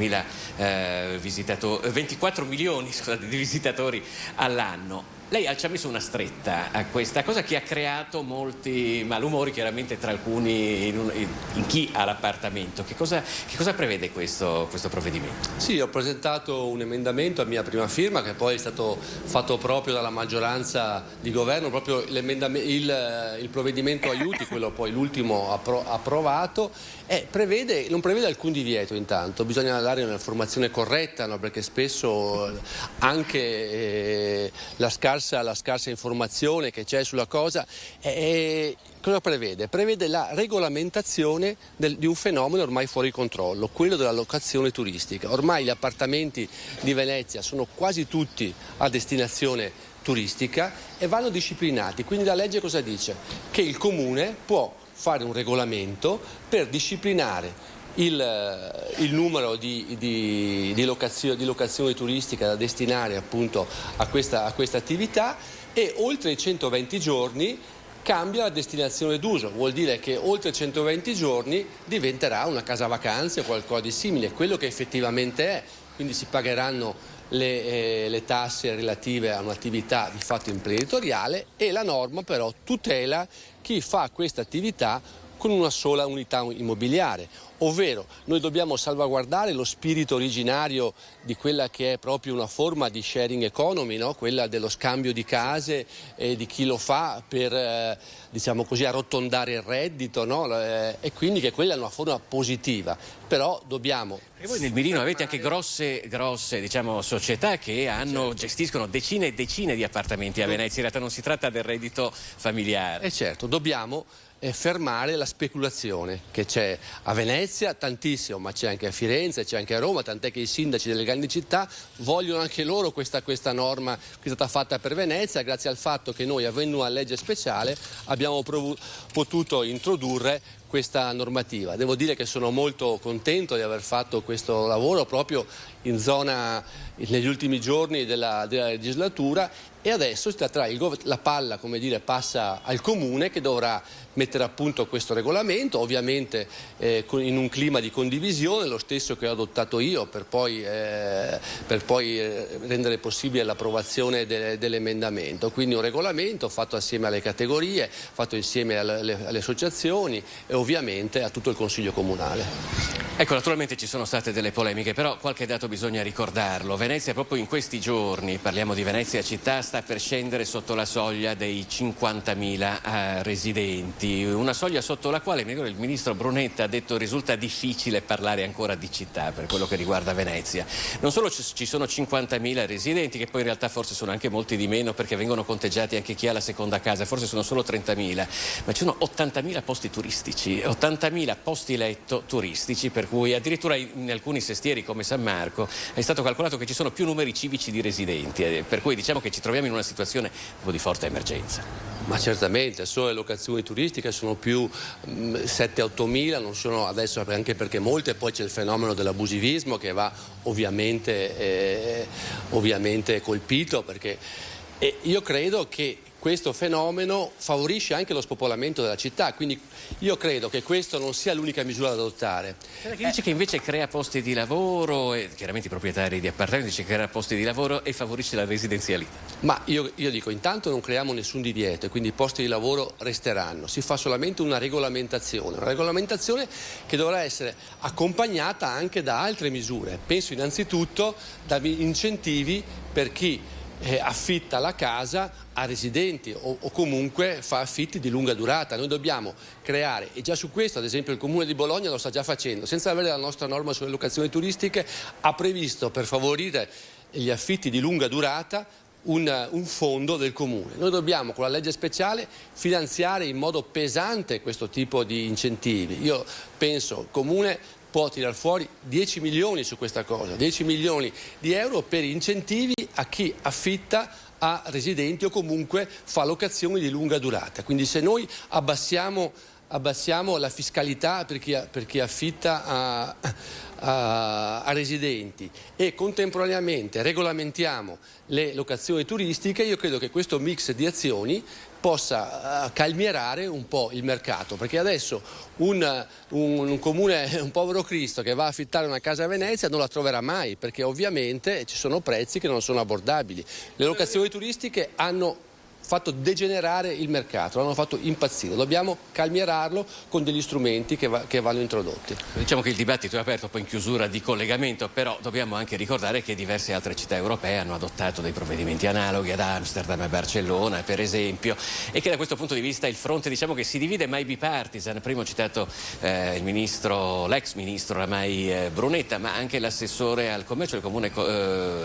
milioni di visitatori all'anno. Lei ci ha messo una stretta a questa cosa che ha creato molti malumori, chiaramente tra alcuni in chi ha l'appartamento. Che cosa prevede questo provvedimento? Sì, ho presentato un emendamento a mia prima firma che poi è stato fatto proprio dalla maggioranza di governo, proprio il provvedimento aiuti, quello poi l'ultimo approvato, non prevede alcun divieto. Intanto bisogna dare un'informazione corretta, no? Perché spesso anche la scarsa informazione che c'è sulla cosa. Cosa prevede? Prevede la regolamentazione di un fenomeno ormai fuori controllo, quello della locazione turistica. Ormai gli appartamenti di Venezia sono quasi tutti a destinazione turistica e vanno disciplinati. Quindi la legge cosa dice? Che il comune può fare un regolamento per disciplinare il numero di locazione turistica da destinare appunto a questa attività, e oltre i 120 giorni cambia la destinazione d'uso. Vuol dire che oltre 120 giorni diventerà una casa vacanze o qualcosa di simile, quello che effettivamente è. Quindi si pagheranno le tasse relative a un'attività di fatto imprenditoriale, e la norma però tutela chi fa questa attività con una sola unità immobiliare, ovvero noi dobbiamo salvaguardare lo spirito originario di quella che è proprio una forma di sharing economy, no? Quella dello scambio di case e di chi lo fa per diciamo così arrotondare il reddito, no? E quindi che quella è una forma positiva, però dobbiamo... E voi nel mirino avete anche grosse diciamo, società che gestiscono decine e decine di appartamenti a Venezia, in realtà non si tratta del reddito familiare. E certo, dobbiamo fermare la speculazione che c'è a Venezia, tantissimo, ma c'è anche a Firenze, c'è anche a Roma, tant'è che i sindaci delle grandi città vogliono anche loro questa norma che è stata fatta per Venezia, grazie al fatto che noi, avendo una legge speciale, abbiamo potuto introdurre questa normativa. Devo dire che sono molto contento di aver fatto questo lavoro proprio in zona negli ultimi giorni della legislatura, e adesso la palla, come dire, passa al comune, che dovrà mettere a punto questo regolamento, ovviamente in un clima di condivisione, lo stesso che ho adottato io, per poi rendere possibile l'approvazione dell'emendamento. Quindi un regolamento fatto assieme alle categorie, fatto insieme alle associazioni e ovviamente a tutto il Consiglio Comunale. Ecco, naturalmente ci sono state delle polemiche, però qualche dato bisogna ricordarlo. Venezia proprio in questi giorni, parliamo di Venezia città, sta per scendere sotto la soglia dei 50.000 residenti, una soglia sotto la quale il ministro Brunetta ha detto risulta difficile parlare ancora di città per quello che riguarda Venezia. Non solo ci sono 50.000 residenti, che poi in realtà forse sono anche molti di meno perché vengono conteggiati anche chi ha la seconda casa, forse sono solo 30.000, ma ci sono 80.000 posti turistici, 80.000 posti letto turistici, per cui addirittura in alcuni sestieri come San Marco è stato calcolato che ci sono più numeri civici di residenti, per cui diciamo che ci troviamo in una situazione di forte emergenza. Ma certamente, solo le locazioni turistiche sono più 7-8 mila, non sono adesso, anche perché molte, poi c'è il fenomeno dell'abusivismo che va ovviamente colpito, perché io credo che questo fenomeno favorisce anche lo spopolamento della città, quindi io credo che questo non sia l'unica misura da adottare. Chi dice che invece crea posti di lavoro, e chiaramente i proprietari di appartamenti dice che crea posti di lavoro e favorisce la residenzialità. Ma io dico, intanto non creiamo nessun divieto, quindi i posti di lavoro resteranno, si fa solamente una regolamentazione che dovrà essere accompagnata anche da altre misure. Penso innanzitutto da incentivi per chi affitta la casa a residenti o comunque fa affitti di lunga durata. Noi dobbiamo creare, e già su questo ad esempio il Comune di Bologna lo sta già facendo, senza avere la nostra norma sulle locazioni turistiche, ha previsto, per favorire gli affitti di lunga durata, un fondo del Comune. Noi dobbiamo con la legge speciale finanziare in modo pesante questo tipo di incentivi. Io penso il Comune può tirar fuori 10 milioni su questa cosa, 10 milioni di euro per incentivi a chi affitta a residenti o comunque fa locazioni di lunga durata. Quindi se noi abbassiamo la fiscalità per chi affitta a residenti e contemporaneamente regolamentiamo le locazioni turistiche, io credo che questo mix di azioni possa calmierare un po' il mercato, perché adesso un comune, un povero Cristo che va a affittare una casa a Venezia non la troverà mai, perché ovviamente ci sono prezzi che non sono abbordabili. Le locazioni turistiche hanno fatto degenerare il mercato, l'hanno fatto impazzire. Dobbiamo calmierarlo con degli strumenti che vanno introdotti. Diciamo che il dibattito è aperto poi in chiusura di collegamento, però dobbiamo anche ricordare che diverse altre città europee hanno adottato dei provvedimenti analoghi ad Amsterdam e Barcellona, per esempio, e che da questo punto di vista il fronte, diciamo, che si divide, ma è bipartisan. Prima ho citato l'ex ministro oramai Brunetta, ma anche l'assessore al commercio del comune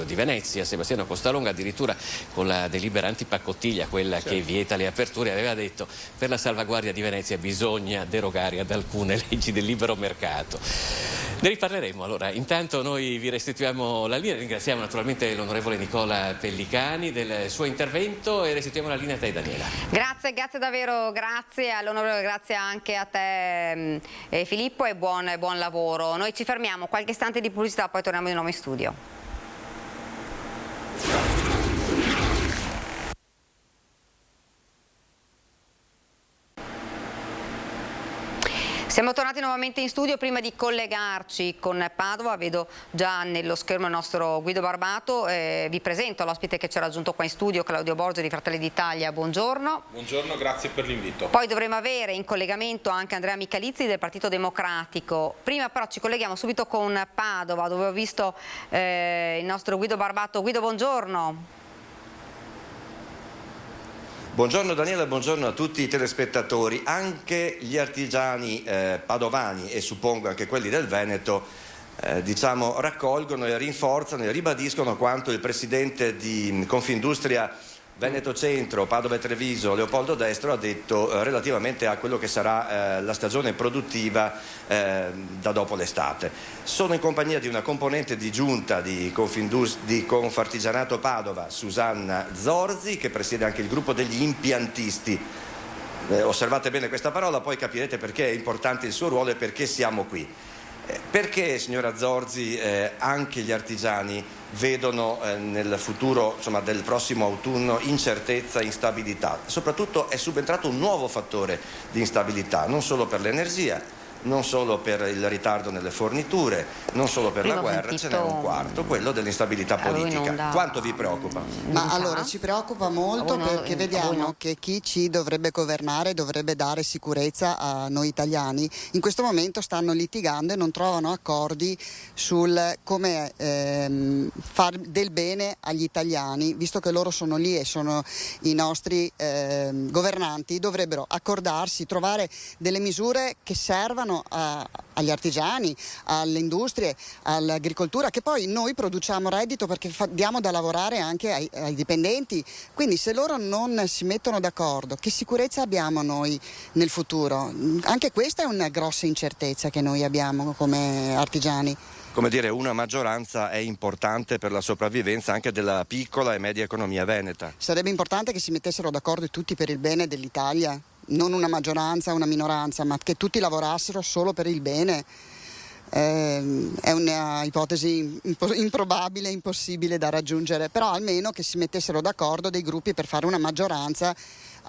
di Venezia, Sebastiano Costalonga, addirittura con la delibera antipacottiglia, quella che vieta le aperture, aveva detto: per la salvaguardia di Venezia bisogna derogare ad alcune leggi del libero mercato. Ne riparleremo allora. Intanto noi vi restituiamo la linea, ringraziamo naturalmente l'onorevole Nicola Pellicani del suo intervento e restituiamo la linea a te, Daniela. Grazie davvero, grazie all'onorevole, grazie anche a te Filippo, e buon lavoro. Noi ci fermiamo, qualche istante di pubblicità, poi torniamo di nuovo in studio. Siamo tornati nuovamente in studio. Prima di collegarci con Padova, vedo già nello schermo il nostro Guido Barbato, vi presento l'ospite che ci ha raggiunto qua in studio, Claudio Borgio di Fratelli d'Italia, buongiorno. Buongiorno, grazie per l'invito. Poi dovremo avere in collegamento anche Andrea Michalizzi del Partito Democratico. Prima però ci colleghiamo subito con Padova, dove ho visto il nostro Guido Barbato. Guido, buongiorno. Buongiorno Daniela, buongiorno a tutti i telespettatori. Anche gli artigiani padovani e suppongo anche quelli del Veneto raccolgono e rinforzano e ribadiscono quanto il presidente di Confindustria Veneto Centro, Padova e Treviso, Leopoldo Destro, ha detto relativamente a quello che sarà la stagione produttiva da dopo l'estate. Sono in compagnia di una componente di giunta di Confartigianato Padova, Susanna Zorzi, che presiede anche il gruppo degli impiantisti. Osservate bene questa parola, poi capirete perché è importante il suo ruolo e perché siamo qui. Perché, signora Zorzi, anche gli artigiani vedono nel futuro, del prossimo autunno, incertezza e instabilità? Soprattutto è subentrato un nuovo fattore di instabilità, non solo per l'energia, non solo per il ritardo nelle forniture, non solo per la guerra, ce n'è un quarto, quello dell'instabilità politica. Quanto vi preoccupa? Ma allora ci preoccupa molto perché vediamo che chi ci dovrebbe governare, dovrebbe dare sicurezza a noi italiani, in questo momento stanno litigando e non trovano accordi sul come far del bene agli italiani, visto che loro sono lì e sono i nostri governanti, dovrebbero accordarsi, trovare delle misure che servano agli artigiani, alle industrie, all'agricoltura, che poi noi produciamo reddito perché diamo da lavorare anche ai dipendenti. Quindi se loro non si mettono d'accordo, che sicurezza abbiamo noi nel futuro? Anche questa è una grossa incertezza che noi abbiamo come artigiani. Come dire, una maggioranza è importante per la sopravvivenza anche della piccola e media economia veneta. Sarebbe importante che si mettessero d'accordo tutti per il bene dell'Italia, non una maggioranza o una minoranza, ma che tutti lavorassero solo per il bene. È una ipotesi improbabile, impossibile da raggiungere, però almeno che si mettessero d'accordo dei gruppi per fare una maggioranza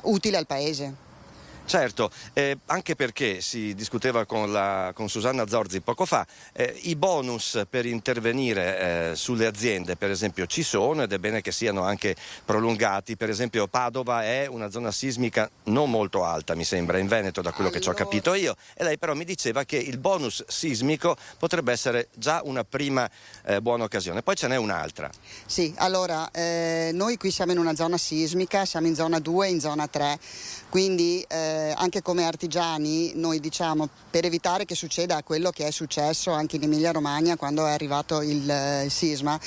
utile al Paese. Certo, anche perché si discuteva con Susanna Zorzi poco fa, i bonus per intervenire sulle aziende per esempio ci sono ed è bene che siano anche prolungati. Per esempio Padova è una zona sismica non molto alta, mi sembra, in Veneto, da quello che ci ho capito io, e lei però mi diceva che il bonus sismico potrebbe essere già una prima buona occasione. Poi ce n'è un'altra. Sì, allora noi qui siamo in una zona sismica, siamo in zona 2 e in zona 3, quindi anche come artigiani noi diciamo, per evitare che succeda quello che è successo anche in Emilia Romagna quando è arrivato il sisma,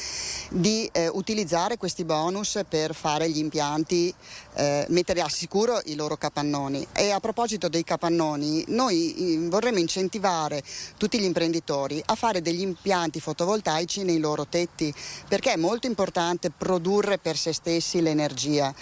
di utilizzare questi bonus per fare gli impianti, mettere a sicuro i loro capannoni. E a proposito dei capannoni, noi vorremmo incentivare tutti gli imprenditori a fare degli impianti fotovoltaici nei loro tetti, perché è molto importante produrre per se stessi l'energia.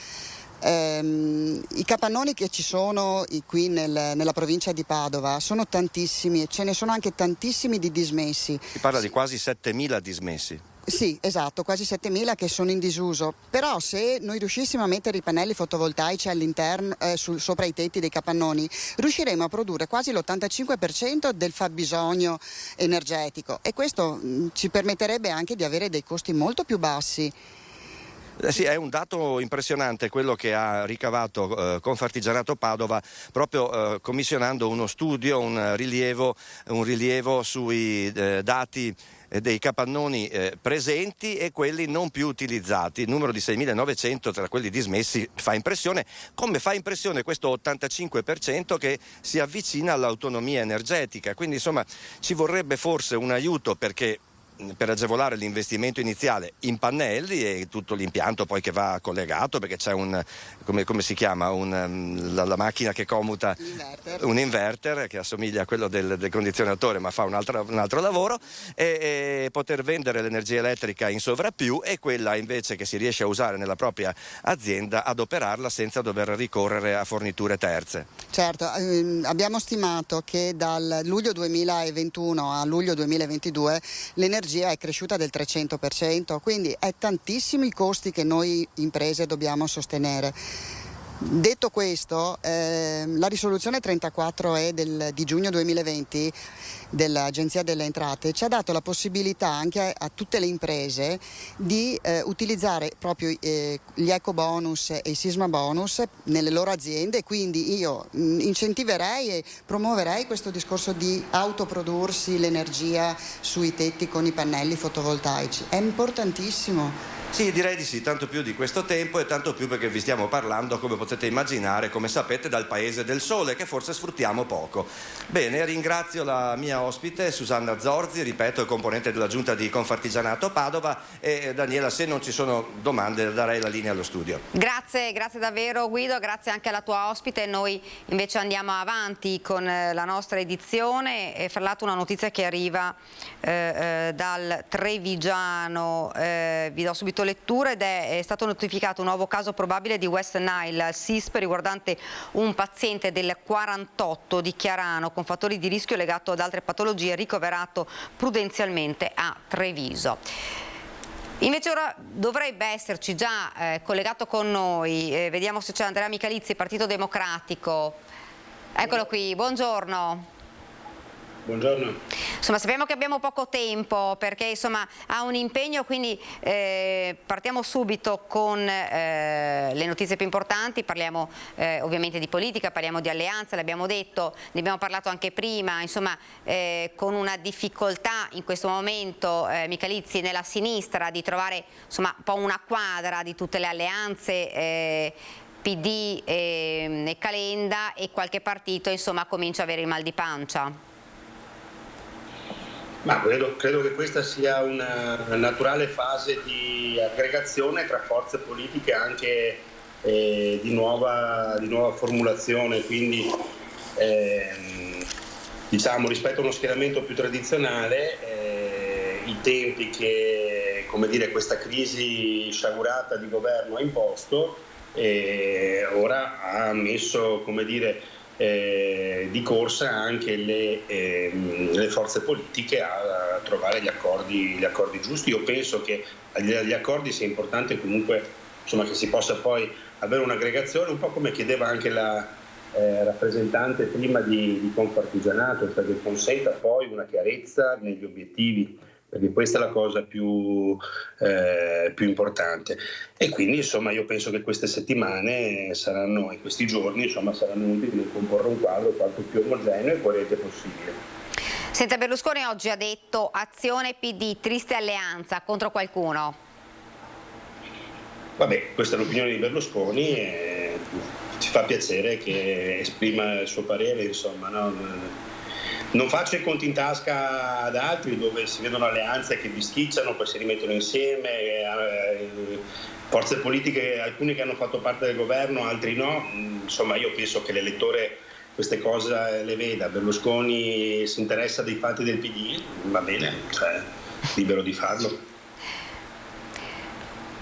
I capannoni che ci sono qui nella provincia di Padova sono tantissimi e ce ne sono anche tantissimi di dismessi. Si parla di quasi 7.000 dismessi. Sì, esatto, quasi 7.000 che sono in disuso, però se noi riuscissimo a mettere i pannelli fotovoltaici all'interno, sopra i tetti dei capannoni, riusciremo a produrre quasi l'85% del fabbisogno energetico e questo ci permetterebbe anche di avere dei costi molto più bassi. Sì, è un dato impressionante quello che ha ricavato Confartigianato Padova proprio commissionando uno studio, un rilievo sui dati dei capannoni presenti e quelli non più utilizzati. Il numero di 6.900 tra quelli dismessi fa impressione, come fa impressione questo 85% che si avvicina all'autonomia energetica. Quindi insomma ci vorrebbe forse un aiuto per agevolare l'investimento iniziale in pannelli e tutto l'impianto poi che va collegato, perché c'è come si chiama la macchina che commuta un inverter che assomiglia a quello del condizionatore ma fa un altro lavoro, e poter vendere l'energia elettrica in sovrappiù e quella invece che si riesce a usare nella propria azienda adoperarla senza dover ricorrere a forniture terze. Certo, abbiamo stimato che dal luglio 2021 a luglio 2022 l'energia è cresciuta del 300%, quindi è tantissimi i costi che noi imprese dobbiamo sostenere. Detto questo, la risoluzione 34E di giugno 2020 dell'Agenzia delle Entrate ci ha dato la possibilità anche a tutte le imprese di utilizzare proprio gli eco bonus e i sisma bonus nelle loro aziende, quindi io incentiverei e promuoverei questo discorso di autoprodursi l'energia sui tetti con i pannelli fotovoltaici. È importantissimo. Sì, direi di sì, tanto più di questo tempo e tanto più perché vi stiamo parlando, come potete immaginare, come sapete, dal Paese del Sole, che forse sfruttiamo poco. Bene, ringrazio la mia ospite Susanna Zorzi, ripeto, componente della giunta di Confartigianato Padova, e Daniela, se non ci sono domande darei la linea allo studio. Grazie davvero Guido, grazie anche alla tua ospite. Noi invece andiamo avanti con la nostra edizione e fra l'altro una notizia che arriva dal Trevigiano, vi do subito lettura, ed è stato notificato un nuovo caso probabile di West Nile al SISP riguardante un paziente del 48 di Chiarano con fattori di rischio legato ad altre patologie, ricoverato prudenzialmente a Treviso. Invece ora dovrebbe esserci già collegato con noi, vediamo se c'è Andrea Michalizzi, Partito Democratico. Eccolo qui, buongiorno. Buongiorno. Insomma, sappiamo che abbiamo poco tempo perché insomma ha un impegno, quindi partiamo subito con le notizie più importanti. Parliamo ovviamente di politica, parliamo di alleanza, l'abbiamo detto, ne abbiamo parlato anche prima, insomma con una difficoltà in questo momento Michalizzi nella sinistra di trovare insomma un po' una quadra di tutte le alleanze PD e Calenda, e qualche partito insomma comincia a avere il mal di pancia. Ma credo che questa sia una naturale fase di aggregazione tra forze politiche anche di nuova formulazione, quindi diciamo rispetto a uno schieramento più tradizionale i tempi che questa crisi sciagurata di governo ha imposto ora ha messo di corsa anche le forze politiche a trovare gli accordi giusti. Io penso che agli accordi sia importante comunque che si possa poi avere un'aggregazione, un po' come chiedeva anche la rappresentante prima di Confartigianato, perché consenta poi una chiarezza negli obiettivi, perché questa è la cosa più importante. E quindi io penso che queste settimane e questi giorni saranno utili per comporre un quadro quanto più omogeneo e coerente possibile. Senta, Berlusconi oggi ha detto azione PD, triste alleanza contro qualcuno. Vabbè, questa è l'opinione di Berlusconi e ci fa piacere che esprima il suo parere, Non faccio i conti in tasca ad altri dove si vedono alleanze che bisticciano, poi si rimettono insieme, forze politiche, alcune che hanno fatto parte del governo, altri no. Io penso che l'elettore queste cose le veda. Berlusconi si interessa dei fatti del PD, va bene, libero di farlo.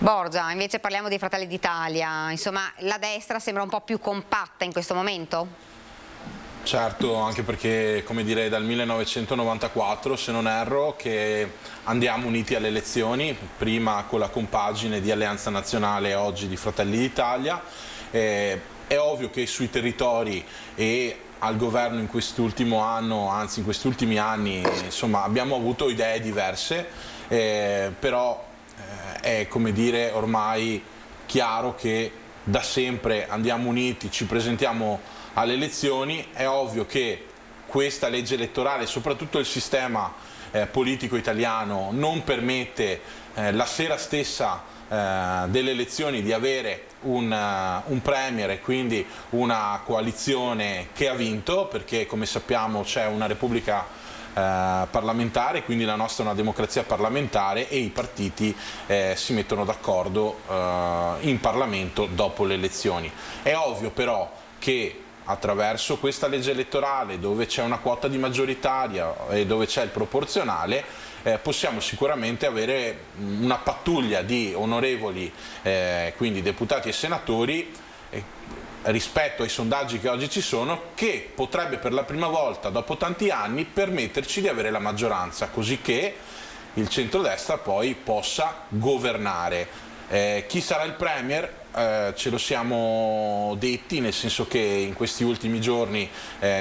Borgia, invece parliamo di Fratelli d'Italia, insomma la destra sembra un po' più compatta in questo momento? Certo, anche perché, come dire, dal 1994, se non erro, che andiamo uniti alle elezioni, prima con la compagine di Alleanza Nazionale, oggi di Fratelli d'Italia. È ovvio che sui territori e al governo in quest'ultimo anno, anzi in questi ultimi anni, insomma, abbiamo avuto idee diverse, però è, come dire, ormai chiaro che da sempre andiamo uniti, ci presentiamo alle elezioni. È ovvio che questa legge elettorale, soprattutto il sistema politico italiano, non permette la sera stessa delle elezioni di avere un premier e quindi una coalizione che ha vinto, perché come sappiamo c'è una repubblica parlamentare, quindi la nostra è una democrazia parlamentare e i partiti si mettono d'accordo in Parlamento dopo le elezioni. È ovvio però che attraverso questa legge elettorale, dove c'è una quota di maggioritaria e dove c'è il proporzionale, possiamo sicuramente avere una pattuglia di onorevoli, quindi deputati e senatori, rispetto ai sondaggi che oggi ci sono, che potrebbe per la prima volta dopo tanti anni permetterci di avere la maggioranza, così che il centrodestra poi possa governare. Chi sarà il premier? Ce lo siamo detti, nel senso che in questi ultimi giorni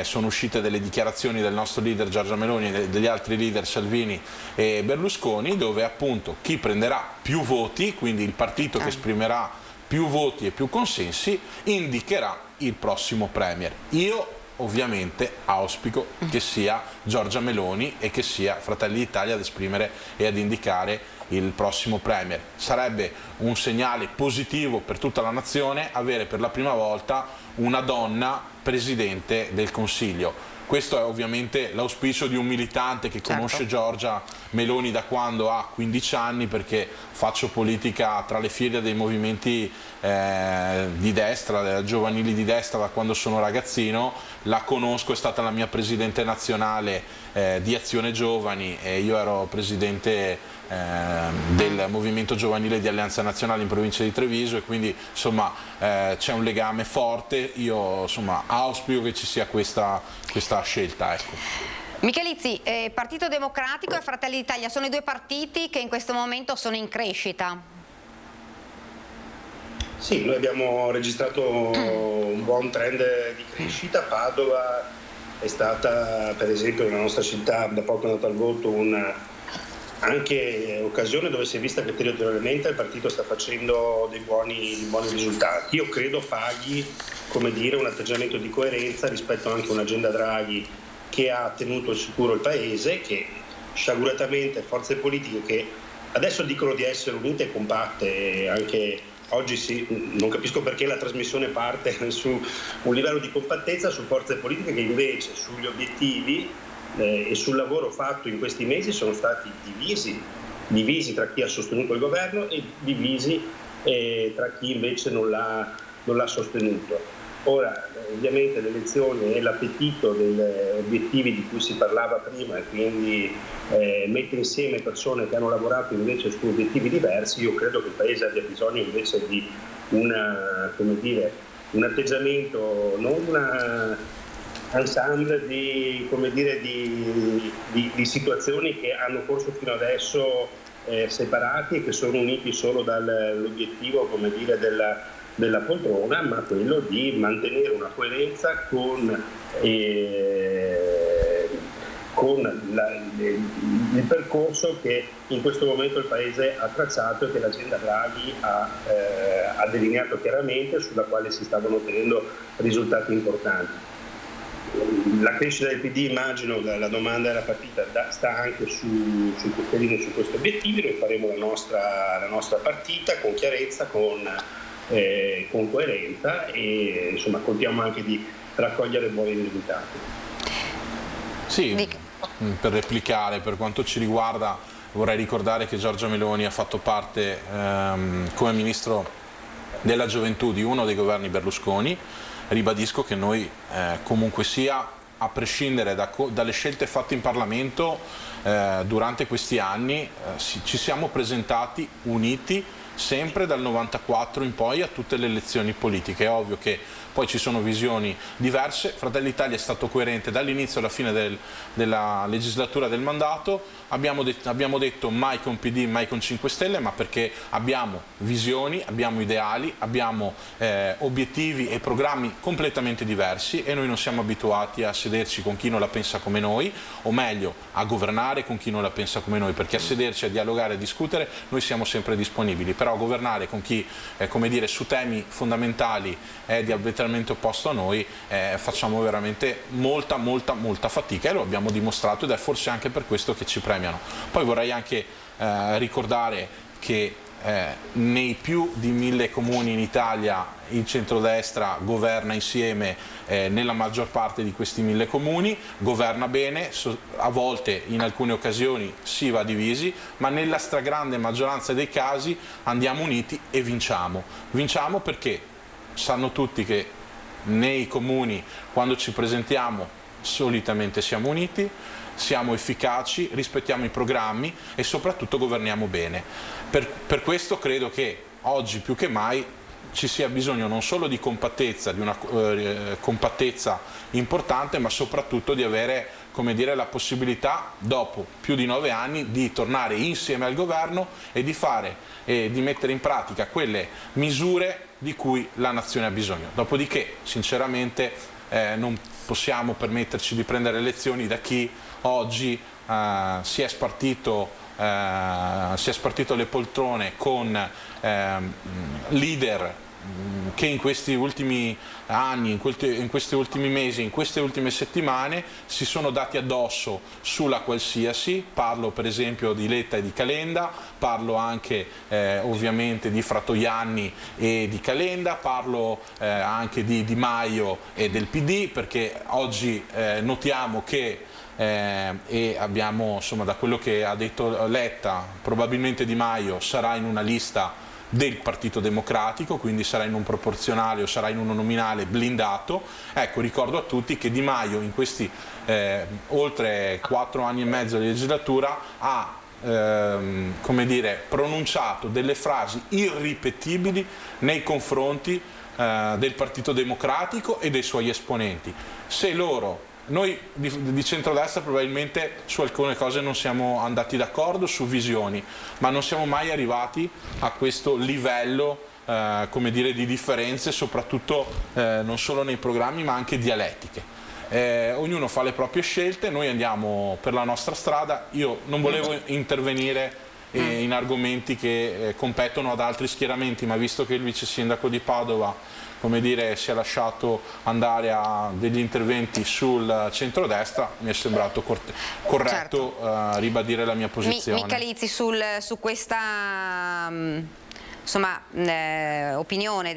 sono uscite delle dichiarazioni del nostro leader Giorgia Meloni e degli altri leader Salvini e Berlusconi, dove appunto chi prenderà più voti, quindi il partito che esprimerà più voti e più consensi, indicherà il prossimo premier. Io ovviamente auspico che sia Giorgia Meloni e che sia Fratelli d'Italia ad esprimere e ad indicare il prossimo premier. Sarebbe un segnale positivo per tutta la nazione avere per la prima volta una donna presidente del Consiglio. Questo è ovviamente l'auspicio di un militante che conosce Giorgia Meloni da quando ha 15 anni, perché faccio politica tra le file dei movimenti di destra, giovanili di destra, da quando sono ragazzino. La conosco, è stata la mia presidente nazionale di Azione Giovani e io ero presidente del movimento giovanile di Alleanza Nazionale in provincia di Treviso, e quindi insomma c'è un legame forte. Io insomma auspico che ci sia questa scelta, ecco. Michelizzi, Partito Democratico e Fratelli d'Italia sono i due partiti che in questo momento sono in crescita. Sì, noi abbiamo registrato un buon trend di crescita. Padova è stata, per esempio, nella nostra città, da poco è andata al voto, anche occasione dove si è vista che territorialmente il partito sta facendo dei buoni risultati. Io credo paghi, come dire, un atteggiamento di coerenza rispetto anche a un'agenda Draghi che ha tenuto sicuro il paese, che sciaguratamente forze politiche che adesso dicono di essere unite e compatte, anche oggi non capisco perché la trasmissione parte su un livello di compattezza su forze politiche che invece sugli obiettivi e sul lavoro fatto in questi mesi sono stati divisi tra chi ha sostenuto il governo e divisi tra chi invece non l'ha sostenuto. Ora, ovviamente le elezioni e l'appetito degli obiettivi di cui si parlava prima, e quindi mettere insieme persone che hanno lavorato invece su obiettivi diversi, io credo che il Paese abbia bisogno invece di un atteggiamento, non una ensemble di situazioni che hanno corso fino adesso separati e che sono uniti solo dall'obiettivo, come dire, della poltrona, ma quello di mantenere una coerenza con il percorso che in questo momento il Paese ha tracciato e che l'agenda Draghi ha delineato chiaramente, sulla quale si stavano ottenendo risultati importanti. La crescita del PD, immagino, la domanda era partita, sta anche su questi obiettivi. Noi faremo la nostra partita con chiarezza, con coerenza, e insomma contiamo anche di raccogliere buoni risultati. Sì, per replicare, per quanto ci riguarda, vorrei ricordare che Giorgia Meloni ha fatto parte come ministro della gioventù di uno dei governi Berlusconi. Ribadisco che noi comunque sia, a prescindere dalle scelte fatte in Parlamento durante questi anni, ci siamo presentati uniti, sempre dal 94 in poi a tutte le elezioni politiche. È ovvio che poi ci sono visioni diverse. Fratelli d'Italia è stato coerente dall'inizio alla fine della legislatura del mandato. Abbiamo detto mai con PD, mai con 5 Stelle, ma perché abbiamo visioni, abbiamo ideali, abbiamo obiettivi e programmi completamente diversi e noi non siamo abituati a sederci con chi non la pensa come noi, o meglio a governare con chi non la pensa come noi, perché a sederci, a dialogare, a discutere noi siamo sempre disponibili, però a governare con chi come dire, su temi fondamentali è diametralmente opposto a noi facciamo veramente molta fatica, e lo abbiamo dimostrato, ed è forse anche per questo che ci premiano. Poi vorrei anche ricordare che nei più di 1000 comuni in Italia il centrodestra governa insieme nella maggior parte di questi 1000 comuni, governa bene, a volte in alcune occasioni si va divisi, ma nella stragrande maggioranza dei casi andiamo uniti e vinciamo. Vinciamo perché sanno tutti che nei comuni, quando ci presentiamo, solitamente siamo uniti, siamo efficaci, rispettiamo i programmi e soprattutto governiamo bene. Per questo credo che oggi più che mai ci sia bisogno non solo di compattezza, di una compattezza importante, ma soprattutto di avere, come dire, la possibilità, dopo più di 9 anni, di tornare insieme al governo e di mettere in pratica quelle misure di cui la nazione ha bisogno. Dopodiché, sinceramente, non possiamo permetterci di prendere lezioni da chi oggi si è spartito le poltrone con leader che in questi ultimi anni, in questi ultimi mesi, in queste ultime settimane si sono dati addosso sulla qualsiasi. Parlo per esempio di Letta e di Calenda, parlo anche ovviamente di Fratoianni e di Calenda, parlo anche di Di Maio e del PD, perché oggi notiamo che e abbiamo, insomma, da quello che ha detto Letta, probabilmente Di Maio sarà in una lista del Partito Democratico, quindi sarà in un proporzionale o sarà in uno nominale blindato. Ecco, ricordo a tutti che Di Maio in questi oltre 4 anni e mezzo di legislatura ha come dire, pronunciato delle frasi irripetibili nei confronti del Partito Democratico e dei suoi esponenti. Se noi di centrodestra probabilmente su alcune cose non siamo andati d'accordo, su visioni, ma non siamo mai arrivati a questo livello come dire, di differenze, soprattutto non solo nei programmi ma anche dialettiche. Ognuno fa le proprie scelte, noi andiamo per la nostra strada. Io non volevo intervenire in argomenti che competono ad altri schieramenti, ma visto che il vice sindaco di Padova, come dire, si è lasciato andare a degli interventi sul centrodestra, mi è sembrato corretto ribadire la mia posizione. Micalizzi, su questa insomma, opinione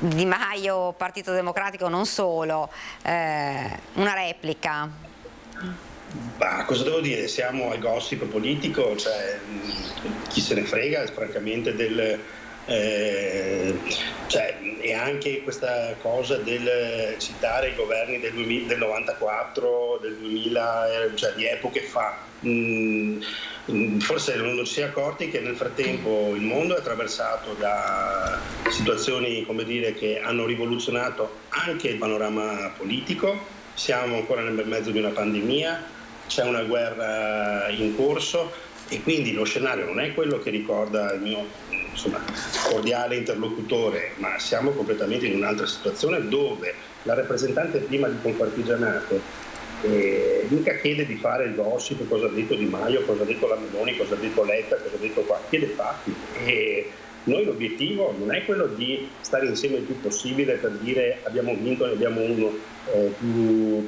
Di Maio, Partito Democratico, non solo, una replica. Bah, cosa devo dire? Siamo al gossip politico, cioè chi se ne frega francamente e anche questa cosa del citare i governi del 94, del 2000, cioè di epoche fa. Forse non ci si è accorti che nel frattempo il mondo è attraversato da situazioni, come dire, che hanno rivoluzionato anche il panorama politico. Siamo ancora nel bel mezzo di una pandemia, c'è una guerra in corso e quindi lo scenario non è quello che ricorda il mio cordiale interlocutore, ma siamo completamente in un'altra situazione dove la rappresentante prima di Confartigianato mica chiede di fare il gossip, cosa ha detto Di Maio, cosa ha detto la Meloni, cosa ha detto Letta, cosa ha detto qua, chiede fatti. E noi l'obiettivo non è quello di stare insieme il più possibile per dire abbiamo vinto, ne abbiamo uno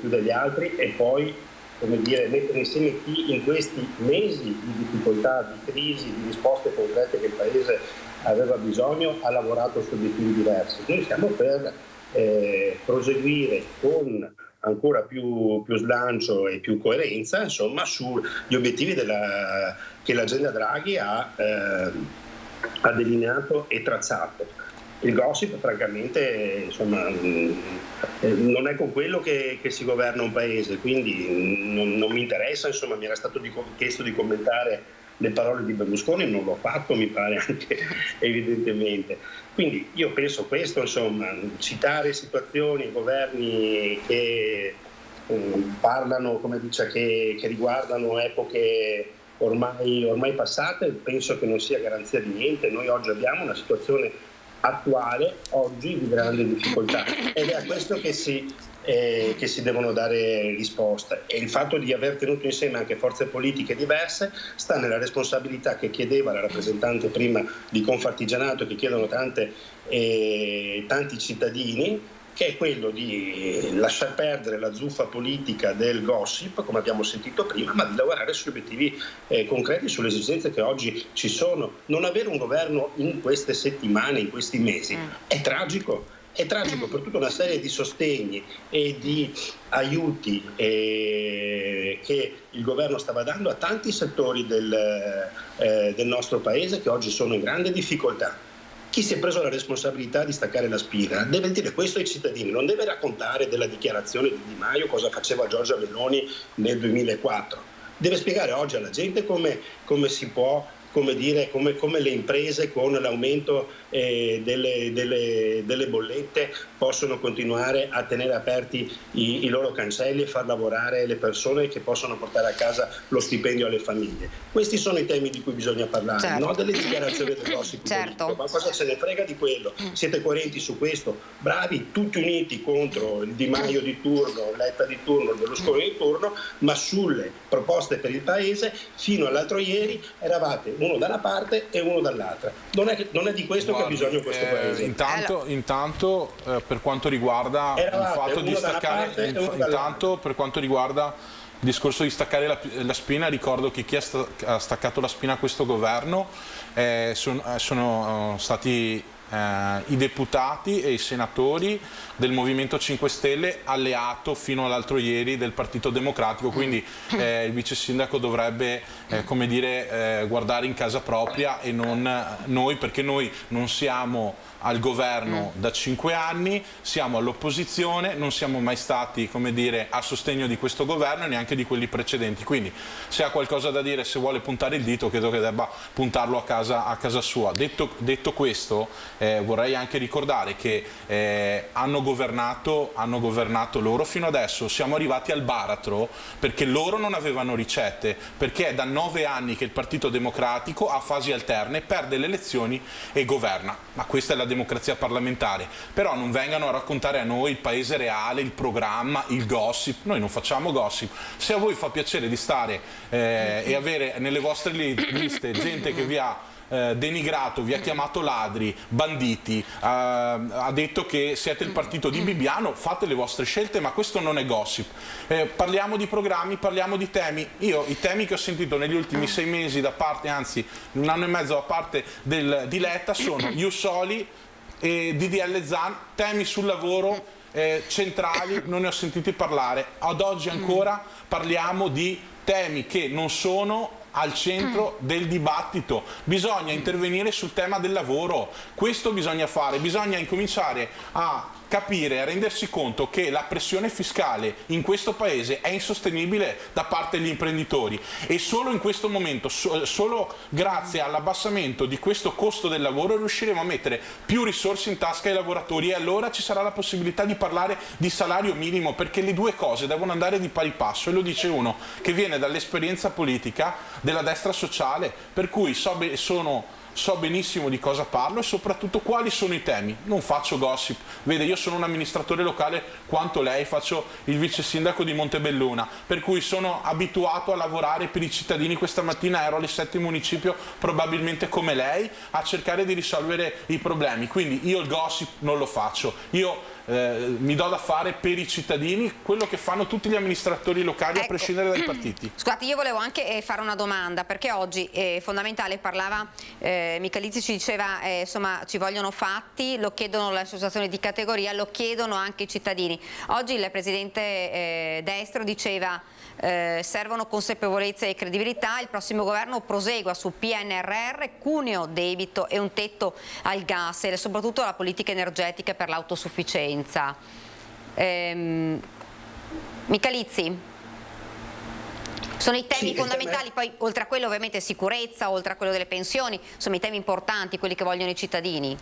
più degli altri, e poi, come dire, mettere insieme chi in questi mesi di difficoltà, di crisi, di risposte concrete che il Paese aveva bisogno, ha lavorato su obiettivi diversi. Noi siamo per proseguire con ancora più slancio e più coerenza, insomma, sugli obiettivi che l'agenda Draghi ha delineato e tracciato. Il gossip, francamente, insomma, non è con quello che si governa un paese, quindi non mi interessa, insomma, mi era stato chiesto di commentare le parole di Berlusconi, non l'ho fatto, mi pare anche evidentemente. Quindi io penso questo, insomma, citare situazioni, governi che parlano, come dice, che riguardano epoche ormai passate, penso che non sia garanzia di niente. Noi oggi abbiamo una situazione attuale, oggi di grande difficoltà, ed è a questo che si devono dare risposte, e il fatto di aver tenuto insieme anche forze politiche diverse sta nella responsabilità che chiedeva la rappresentante prima di Confartigianato, che chiedono tanti cittadini, che è quello di lasciar perdere la zuffa politica del gossip, come abbiamo sentito prima, ma di lavorare sugli obiettivi concreti, sulle esigenze che oggi ci sono. Non avere un governo in queste settimane, in questi mesi, è tragico. È tragico per tutta una serie di sostegni e di aiuti che il governo stava dando a tanti settori del nostro paese che oggi sono in grande difficoltà. Chi si è preso la responsabilità di staccare la spina deve dire questo ai cittadini, non deve raccontare della dichiarazione di Di Maio cosa faceva Giorgia Meloni nel 2004. Deve spiegare oggi alla gente come si può, come le imprese con l'aumento delle bollette possono continuare a tenere aperti i loro cancelli e far lavorare le persone che possono portare a casa lo stipendio alle famiglie. Questi sono i temi di cui bisogna parlare, certo. Non delle dichiarazioni del gossip certo. politico, ma cosa se ne frega di quello? Siete coerenti su questo? Bravi, tutti uniti contro il Di Maio di turno, Letta di turno, il Berlusconi di turno, ma sulle proposte per il Paese fino all'altro ieri eravate uno dalla parte e uno dall'altra. Non è di questo che ha bisogno questo Paese. Intanto per quanto riguarda il fatto di staccare, per quanto riguarda il discorso di staccare la spina, ricordo che chi ha staccato la spina a questo governo sono stati i deputati e i senatori del Movimento 5 Stelle, alleato fino all'altro ieri del Partito Democratico, quindi il vice sindaco dovrebbe guardare in casa propria e non noi, perché noi non siamo al governo da 5 anni, siamo all'opposizione, non siamo mai stati a sostegno di questo governo e neanche di quelli precedenti, quindi se ha qualcosa da dire, se vuole puntare il dito, credo che debba puntarlo a casa sua. Detto questo, vorrei anche ricordare che hanno governato loro fino adesso, siamo arrivati al baratro perché loro non avevano ricette, perché è da 9 anni che il Partito Democratico a fasi alterne perde le elezioni e governa, ma questa è la democrazia parlamentare. Però non vengano a raccontare a noi il paese reale, il programma, il gossip. Noi non facciamo gossip. Se a voi fa piacere di stare e avere nelle vostre liste gente che vi ha denigrato, vi ha chiamato ladri, banditi, ha detto che siete il partito di Bibbiano, fate le vostre scelte, ma questo non è gossip. Parliamo di programmi, parliamo di temi. Io i temi che ho sentito negli ultimi 6 mesi da parte, anzi 1 anno e mezzo da parte di Letta sono Ius Soli e DDL Zan, temi sul lavoro centrali, non ne ho sentiti parlare. Ad oggi ancora parliamo di temi che non sono al centro del dibattito. Bisogna intervenire sul tema del lavoro, questo bisogna fare, bisogna incominciare a capire, a rendersi conto che la pressione fiscale in questo paese è insostenibile da parte degli imprenditori e solo in questo momento, solo grazie all'abbassamento di questo costo del lavoro riusciremo a mettere più risorse in tasca ai lavoratori, e allora ci sarà la possibilità di parlare di salario minimo, perché le due cose devono andare di pari passo, e lo dice uno che viene dall'esperienza politica della destra sociale, per cui so benissimo di cosa parlo e soprattutto quali sono i temi. Non faccio gossip. Vede, io sono un amministratore locale quanto lei, faccio il vice sindaco di Montebelluna, per cui sono abituato a lavorare per i cittadini. Questa mattina ero alle 7 municipio, probabilmente come lei, a cercare di risolvere i problemi. Quindi io il gossip non lo faccio. Io mi do da fare per i cittadini quello che fanno tutti gli amministratori locali, a prescindere dai partiti. Scusate, io volevo anche fare una domanda, perché oggi è fondamentale, parlava Michalizzi, ci diceva insomma ci vogliono fatti, lo chiedono le associazioni di categoria, lo chiedono anche i cittadini. Oggi il presidente Destro diceva servono consapevolezza e credibilità, il prossimo governo prosegua su PNRR, cuneo debito e un tetto al gas e soprattutto la politica energetica per l'autosufficienza. Michalizzi? Sono i temi fondamentali, poi oltre a quello ovviamente sicurezza, oltre a quello delle pensioni, sono i temi importanti, quelli che vogliono i cittadini.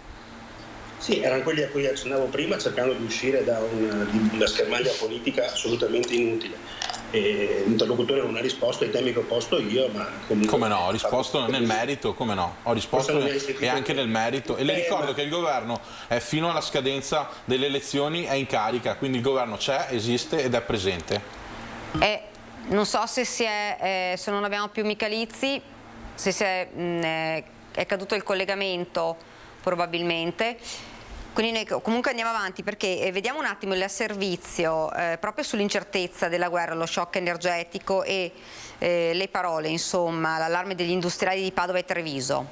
Sì, erano quelli a cui accennavo prima, cercando di uscire da una schermaglia politica assolutamente inutile. L'interlocutore non ha risposto ai temi che ho posto io, ma comunque... Come no, ho risposto nel merito, come no, ho risposto e anche nel merito. E le ricordo che il governo è fino alla scadenza delle elezioni è in carica, quindi il governo c'è, esiste ed è presente. Non so se non abbiamo più Michalizzi, se è caduto il collegamento probabilmente. Quindi noi comunque andiamo avanti perché vediamo un attimo il servizio proprio sull'incertezza della guerra, lo shock energetico e le parole, insomma, l'allarme degli industriali di Padova e Treviso.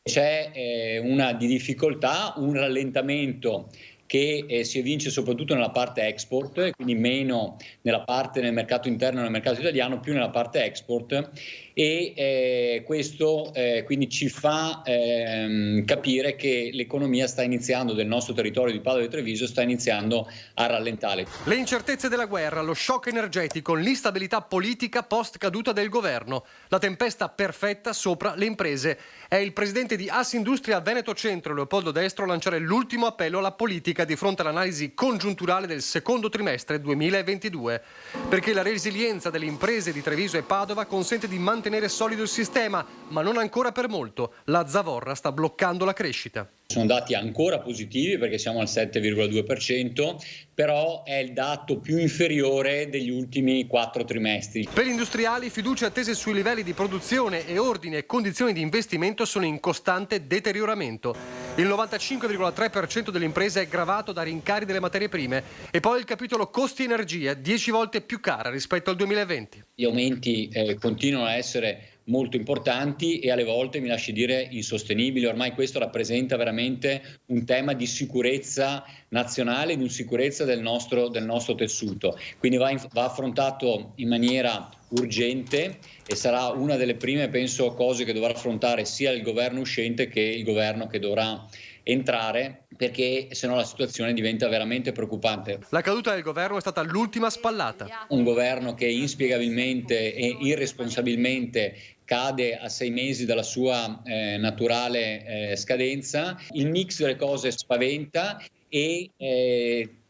C'è una difficoltà, un rallentamento che si evince soprattutto nella parte export, quindi meno nella parte nel mercato interno e nel mercato italiano, più nella parte export, e questo quindi ci fa capire che l'economia sta iniziando, del nostro territorio di Padova e Treviso, sta iniziando a rallentare. Le incertezze della guerra, lo shock energetico, l'instabilità politica post caduta del governo, la tempesta perfetta sopra le imprese. È il presidente di Assindustria Veneto Centro, Leopoldo Destro, a lanciare l'ultimo appello alla politica di fronte all'analisi congiunturale del secondo trimestre 2022, perché la resilienza delle imprese di Treviso e Padova consente di mantenere solido il sistema, ma non ancora per molto. La zavorra sta bloccando la crescita. Sono dati ancora positivi perché siamo al 7,2%, però è il dato più inferiore degli ultimi 4 trimestri. Per gli industriali, fiducie attese sui livelli di produzione e ordini e condizioni di investimento sono in costante deterioramento. Il 95,3% delle imprese è gravato da rincari delle materie prime e poi il capitolo costi energia, 10 volte più cara rispetto al 2020. Gli aumenti continuano a essere molto importanti e alle volte, mi lasci dire, insostenibili. Ormai questo rappresenta veramente un tema di sicurezza nazionale, di sicurezza del nostro tessuto. Quindi va affrontato in maniera urgente e sarà una delle prime, penso, cose che dovrà affrontare sia il governo uscente che il governo che dovrà entrare, perché sennò la situazione diventa veramente preoccupante. La caduta del governo è stata l'ultima spallata. Un governo che inspiegabilmente e irresponsabilmente cade a 6 mesi dalla sua naturale scadenza. Il mix delle cose spaventa e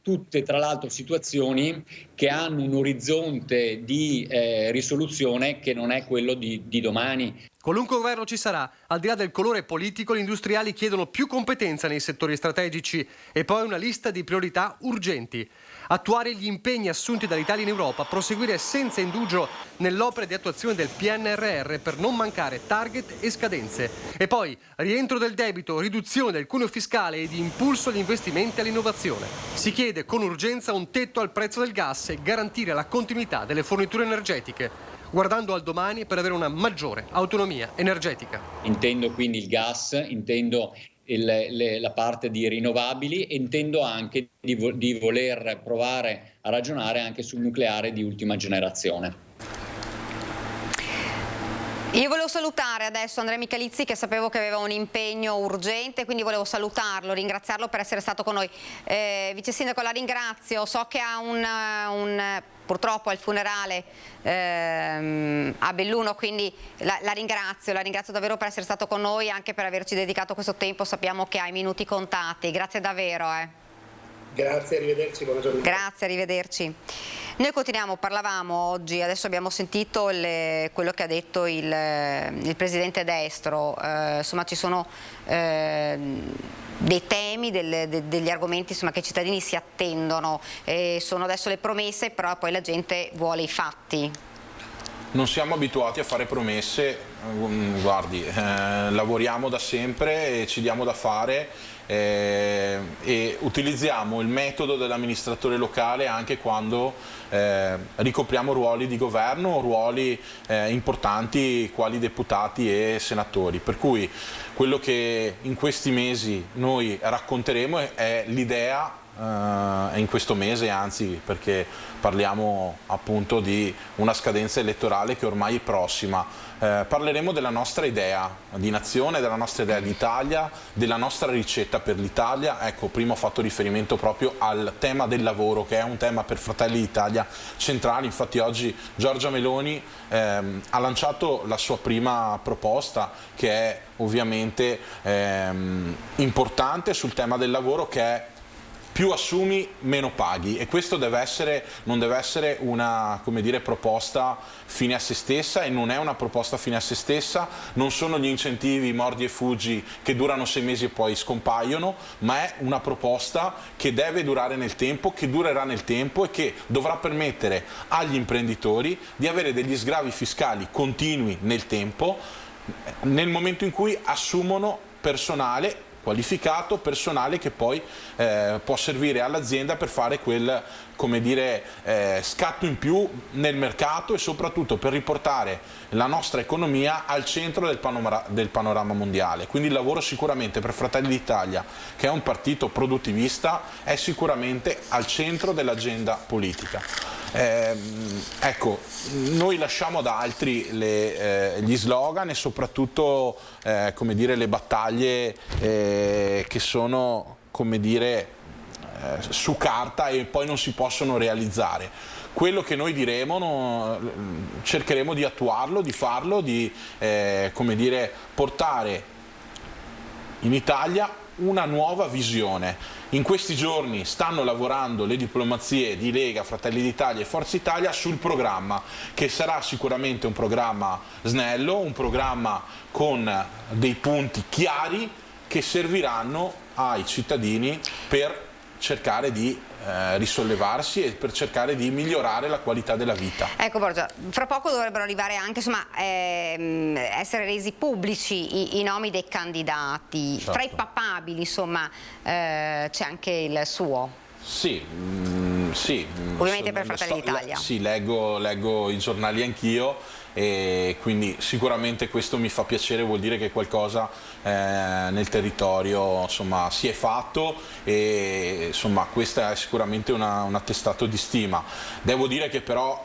tutte tra l'altro situazioni che hanno un orizzonte di risoluzione che non è quello di domani. Qualunque governo ci sarà, al di là del colore politico, gli industriali chiedono più competenza nei settori strategici e poi una lista di priorità urgenti. Attuare gli impegni assunti dall'Italia in Europa, proseguire senza indugio nell'opera di attuazione del PNRR per non mancare target e scadenze. E poi rientro del debito, riduzione del cuneo fiscale e di impulso agli investimenti e all'innovazione. Si chiede con urgenza un tetto al prezzo del gas e garantire la continuità delle forniture energetiche, guardando al domani per avere una maggiore autonomia energetica. Intendo quindi il gas, intendo la parte di rinnovabili e intendo anche di voler provare a ragionare anche sul nucleare di ultima generazione. Io volevo salutare adesso Andrea Michalizzi, che sapevo che aveva un impegno urgente, quindi volevo salutarlo, ringraziarlo per essere stato con noi. Vice Sindaco, la ringrazio, so che ha purtroppo al funerale a Belluno, quindi la ringrazio davvero per essere stato con noi, anche per averci dedicato questo tempo, sappiamo che hai minuti contati, grazie davvero. Grazie, arrivederci, buona giornata. Grazie, arrivederci. Noi continuiamo, parlavamo oggi, adesso abbiamo sentito quello che ha detto il presidente Destro, insomma ci sono dei temi, degli argomenti insomma, che i cittadini si attendono, sono adesso le promesse, però poi la gente vuole i fatti. Non siamo abituati a fare promesse, guardi, lavoriamo da sempre e ci diamo da fare e utilizziamo il metodo dell'amministratore locale anche quando ricopriamo ruoli di governo, ruoli importanti quali deputati e senatori. Per cui quello che in questi mesi noi racconteremo è l'idea in questo mese, anzi, perché parliamo appunto di una scadenza elettorale che ormai è prossima. Parleremo della nostra idea di nazione, della nostra idea d'Italia, della nostra ricetta per l'Italia. Ecco, prima ho fatto riferimento proprio al tema del lavoro, che è un tema per Fratelli d'Italia centrale. Infatti oggi Giorgia Meloni ha lanciato la sua prima proposta, che è ovviamente importante sul tema del lavoro, che è più assumi, meno paghi, e questo non deve essere una, come dire, proposta fine a se stessa, e non è una proposta fine a se stessa, non sono gli incentivi mordi e fuggi che durano 6 mesi e poi scompaiono, ma è una proposta che deve durare nel tempo, che durerà nel tempo e che dovrà permettere agli imprenditori di avere degli sgravi fiscali continui nel tempo, nel momento in cui assumono personale qualificato, personale che poi può servire all'azienda per fare quel, come dire, scatto in più nel mercato, e soprattutto per riportare la nostra economia al centro del panorama mondiale. Quindi il lavoro sicuramente per Fratelli d'Italia, che è un partito produttivista, è sicuramente al centro dell'agenda politica. Ecco, noi lasciamo ad altri gli slogan e soprattutto come dire, le battaglie che sono, come dire, su carta e poi non si possono realizzare. Quello che noi diremo cercheremo di attuarlo, di farlo, di come dire, portare in Italia una nuova visione. In questi giorni stanno lavorando le diplomazie di Lega, Fratelli d'Italia e Forza Italia sul programma, che sarà sicuramente un programma snello, un programma con dei punti chiari che serviranno ai cittadini per cercare di risollevarsi e per cercare di migliorare la qualità della vita. Ecco Borgia, fra poco dovrebbero arrivare anche, insomma, essere resi pubblici i nomi dei candidati. Certo. Fra i papabili, insomma, c'è anche il suo. Sì, sì. Ovviamente per Fratelli d'Italia. Sì, leggo i giornali anch'io, e quindi sicuramente questo mi fa piacere, vuol dire che qualcosa nel territorio, insomma, si è fatto, e insomma questa è sicuramente un attestato di stima. Devo dire che però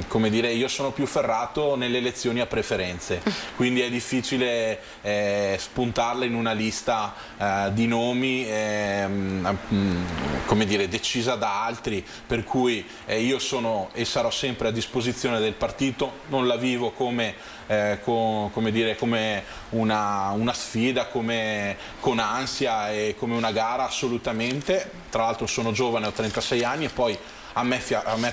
come dire, io sono più ferrato nelle elezioni a preferenze, quindi è difficile spuntarla in una lista di nomi come dire, decisa da altri, per cui io sono e sarò sempre a disposizione del partito. Non la vivo come dire, come una sfida, come con ansia e come una gara, assolutamente. Tra l'altro sono giovane, ho 36 anni, e poi a me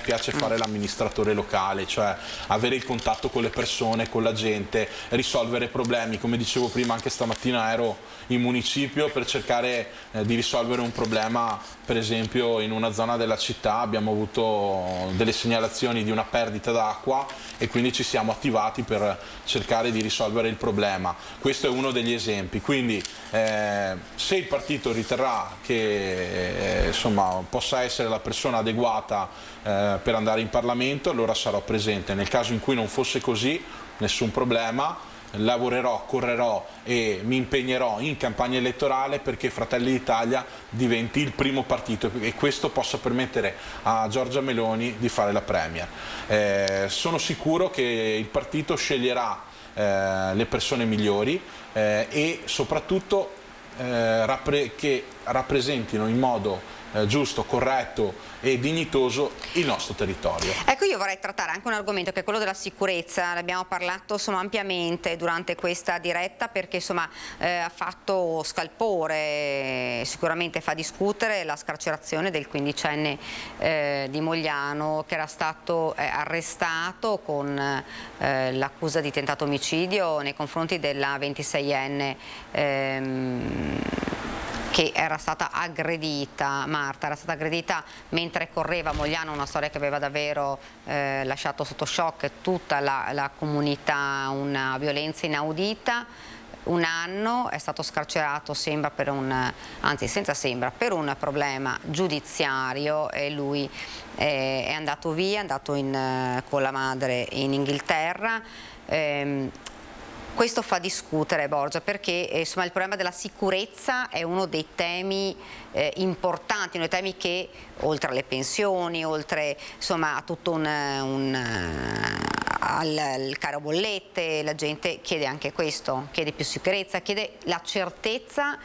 piace fare l'amministratore locale, cioè avere il contatto con le persone, con la gente, risolvere problemi. Come dicevo prima, anche stamattina ero in municipio per cercare di risolvere un problema. Per esempio in una zona della città abbiamo avuto delle segnalazioni di una perdita d'acqua e quindi ci siamo attivati per cercare di risolvere il problema. Questo è uno degli esempi. Quindi se il partito riterrà che insomma, possa essere la persona adeguata per andare in Parlamento, allora sarò presente. Nel caso in cui non fosse così, nessun problema. Lavorerò, correrò e mi impegnerò in campagna elettorale perché Fratelli d'Italia diventi il primo partito e questo possa permettere a Giorgia Meloni di fare la premier. Sono sicuro che il partito sceglierà le persone migliori e soprattutto che rappresentino in modo giusto, corretto e dignitoso il nostro territorio. Ecco, io vorrei trattare anche un argomento che è quello della sicurezza. Ne abbiamo parlato, insomma, ampiamente durante questa diretta, perché insomma ha fatto scalpore, sicuramente fa discutere la scarcerazione del 15enne di Mogliano, che era stato arrestato con l'accusa di tentato omicidio nei confronti della 26enne che era stata aggredita. Marta era stata aggredita mentre correva a Mogliano, una storia che aveva davvero lasciato sotto shock tutta la comunità, una violenza inaudita. Un anno, è stato scarcerato, sembra per per un problema giudiziario, e lui è andato via, è andato con la madre in Inghilterra. Questo fa discutere, Borgia, perché insomma, il problema della sicurezza è uno dei temi importanti, uno dei temi che oltre alle pensioni, oltre insomma, a tutto al caro bollette, la gente chiede anche questo, chiede più sicurezza, chiede la certezza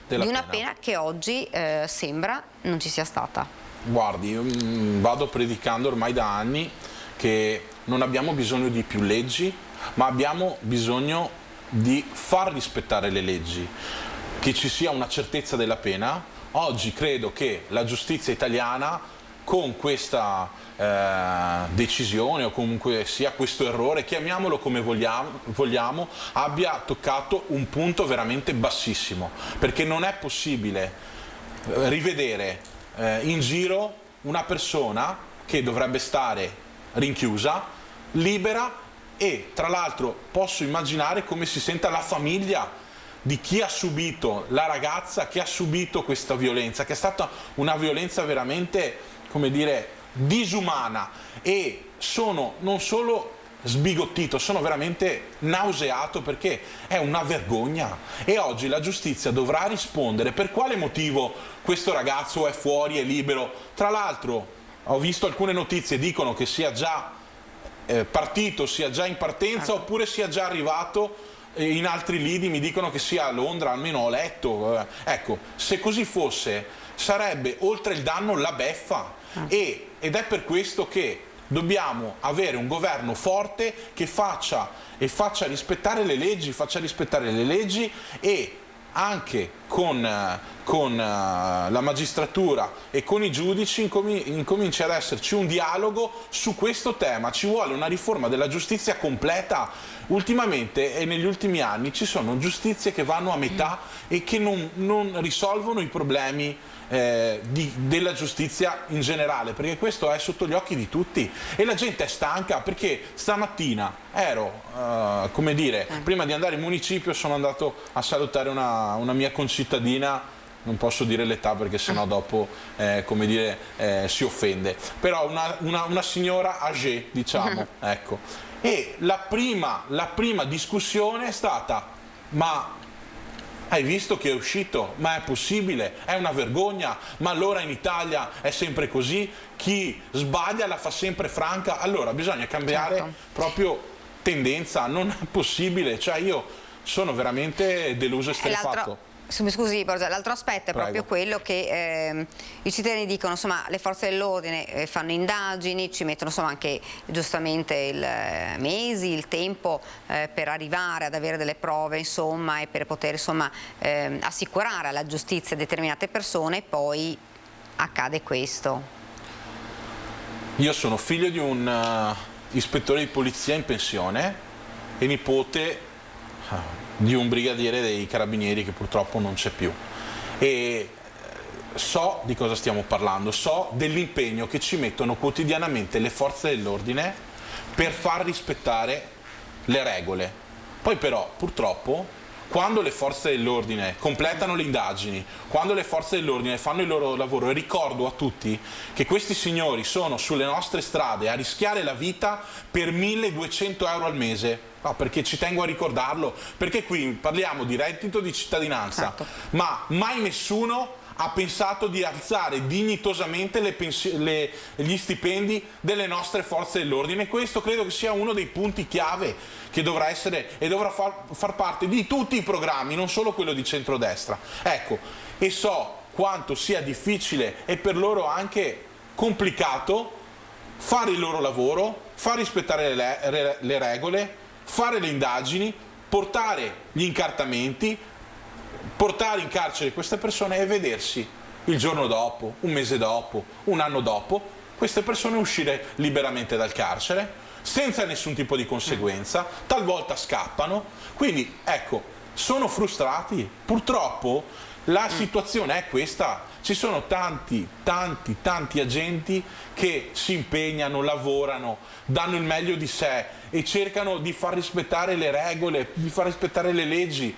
di una pena che oggi sembra non ci sia stata. Guardi, io vado predicando ormai da anni che non abbiamo bisogno di più leggi, ma abbiamo bisogno di far rispettare le leggi, che ci sia una certezza della pena. Oggi credo che la giustizia italiana con questa decisione o comunque sia questo errore, chiamiamolo come vogliamo, abbia toccato un punto veramente bassissimo, perché non è possibile rivedere in giro una persona che dovrebbe stare rinchiusa, libera. E tra l'altro posso immaginare come si senta la famiglia di chi ha subito, la ragazza che ha subito questa violenza, che è stata una violenza veramente, come dire, disumana, e sono non solo sbigottito, sono veramente nauseato, perché è una vergogna e oggi la giustizia dovrà rispondere per quale motivo questo ragazzo è fuori, è libero. Tra l'altro ho visto alcune notizie, dicono che sia già partito, sia già in partenza, oppure sia già arrivato in altri lidi, mi dicono che sia a Londra, almeno ho letto. Ecco, se così fosse sarebbe oltre il danno la beffa, ed è per questo che dobbiamo avere un governo forte che faccia rispettare le leggi, e anche con la magistratura e con i giudici incomincia ad esserci un dialogo su questo tema. Ci vuole una riforma della giustizia completa. Ultimamente e negli ultimi anni ci sono giustizie che vanno a metà e che non risolvono i problemi della giustizia in generale, perché questo è sotto gli occhi di tutti e la gente è stanca. Perché stamattina ero, come dire, prima di andare in municipio sono andato a salutare una mia concittadina, non posso dire l'età perché sennò dopo come dire si offende, però una signora âgée, diciamo, ecco. E la prima discussione è stata: ma hai visto che è uscito? Ma è possibile? È una vergogna? Ma allora in Italia è sempre così? Chi sbaglia la fa sempre franca? Allora bisogna cambiare proprio tendenza, non è possibile. Cioè io sono veramente deluso e esterrefatto. Scusi Borgia, l'altro aspetto è proprio quello che i cittadini dicono, insomma, le forze dell'ordine fanno indagini, ci mettono insomma anche giustamente il tempo per arrivare ad avere delle prove, insomma, e per poter insomma assicurare alla giustizia determinate persone, e poi accade questo. Io sono figlio di un ispettore di polizia in pensione e nipote di un brigadiere dei carabinieri che purtroppo non c'è più, e so di cosa stiamo parlando, so dell'impegno che ci mettono quotidianamente le forze dell'ordine per far rispettare le regole. Poi però purtroppo quando le forze dell'ordine completano le indagini, quando le forze dell'ordine fanno il loro lavoro, e ricordo a tutti che questi signori sono sulle nostre strade a rischiare la vita per 1.200 euro al mese, perché ci tengo a ricordarlo, perché qui parliamo di reddito di cittadinanza, ma mai nessuno ha pensato di alzare dignitosamente gli stipendi delle nostre forze dell'ordine. Questo credo che sia uno dei punti chiave che dovrà essere e dovrà far parte di tutti i programmi, non solo quello di centrodestra. Ecco, e so quanto sia difficile e per loro anche complicato fare il loro lavoro, far rispettare le regole, fare le indagini, portare gli incartamenti, portare in carcere queste persone e vedersi il giorno dopo, un mese dopo, un anno dopo, queste persone uscire liberamente dal carcere senza nessun tipo di conseguenza, talvolta scappano. Quindi ecco, sono frustrati. Purtroppo la situazione è questa, ci sono tanti agenti che si impegnano, lavorano, danno il meglio di sé e cercano di far rispettare le regole, di far rispettare le leggi,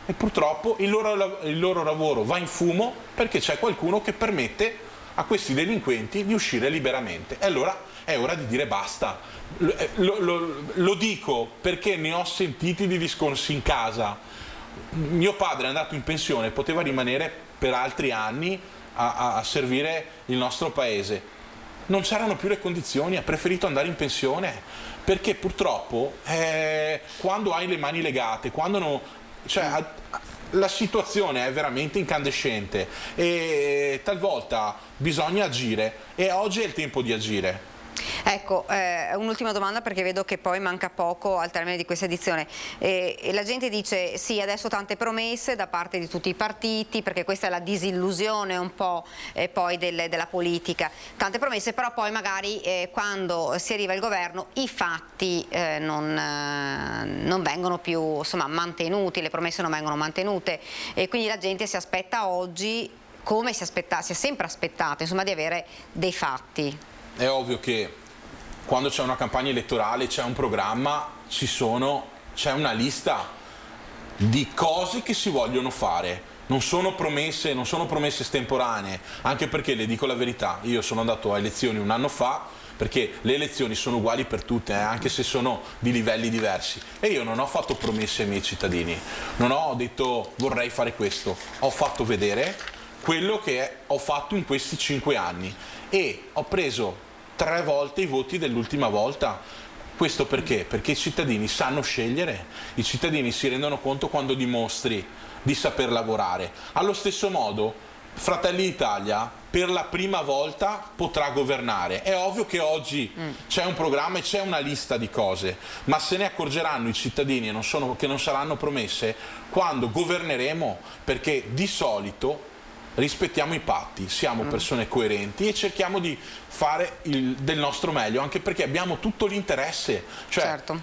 e purtroppo il loro lavoro va in fumo perché c'è qualcuno che permette a questi delinquenti di uscire liberamente. E allora è ora di dire basta. Lo dico perché ne ho sentiti di discorsi in casa. Mio padre è andato in pensione, poteva rimanere per altri anni a servire il nostro paese. Non c'erano più le condizioni, ha preferito andare in pensione perché purtroppo quando hai le mani legate, la situazione è veramente incandescente e talvolta bisogna agire e oggi è il tempo di agire. Ecco, un'ultima domanda perché vedo che poi manca poco al termine di questa edizione. E la gente dice sì, adesso tante promesse da parte di tutti i partiti, perché questa è la disillusione un po' poi della politica. Tante promesse, però poi magari quando si arriva al governo i fatti non vengono più mantenuti, le promesse non vengono mantenute e quindi la gente si aspetta oggi, come si è sempre aspettato, di avere dei fatti. È ovvio che quando c'è una campagna elettorale, c'è un programma, c'è una lista di cose che si vogliono fare. Non sono promesse estemporanee, anche perché, le dico la verità, io sono andato a elezioni un anno fa, perché le elezioni sono uguali per tutte, anche se sono di livelli diversi. E io non ho fatto promesse ai miei cittadini, non ho detto vorrei fare questo, ho fatto vedere quello che ho fatto in questi 5 anni e ho preso 3 volte i voti dell'ultima volta. Questo perché? Perché i cittadini sanno scegliere, i cittadini si rendono conto quando dimostri di saper lavorare. Allo stesso modo, Fratelli d'Italia per la prima volta potrà governare. È ovvio che oggi c'è un programma e c'è una lista di cose, ma se ne accorgeranno i cittadini che non saranno promesse quando governeremo, perché di solito rispettiamo i patti, siamo persone coerenti e cerchiamo di fare del nostro meglio, anche perché abbiamo tutto l'interesse,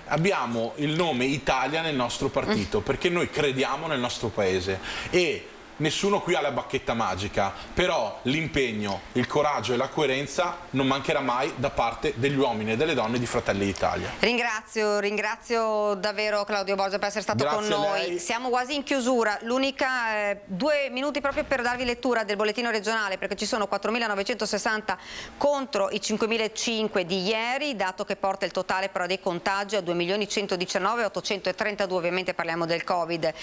abbiamo il nome Italia nel nostro partito, perché noi crediamo nel nostro paese e nessuno qui ha la bacchetta magica, però l'impegno, il coraggio e la coerenza non mancherà mai da parte degli uomini e delle donne di Fratelli d'Italia. Ringrazio davvero Claudio Borgia per essere stato con noi. Siamo quasi in chiusura, 2 minuti proprio per darvi lettura del bollettino regionale, perché ci sono 4.960 contro i 5.005 di ieri, dato che porta il totale però dei contagi a 2.119.832, ovviamente parliamo del Covid,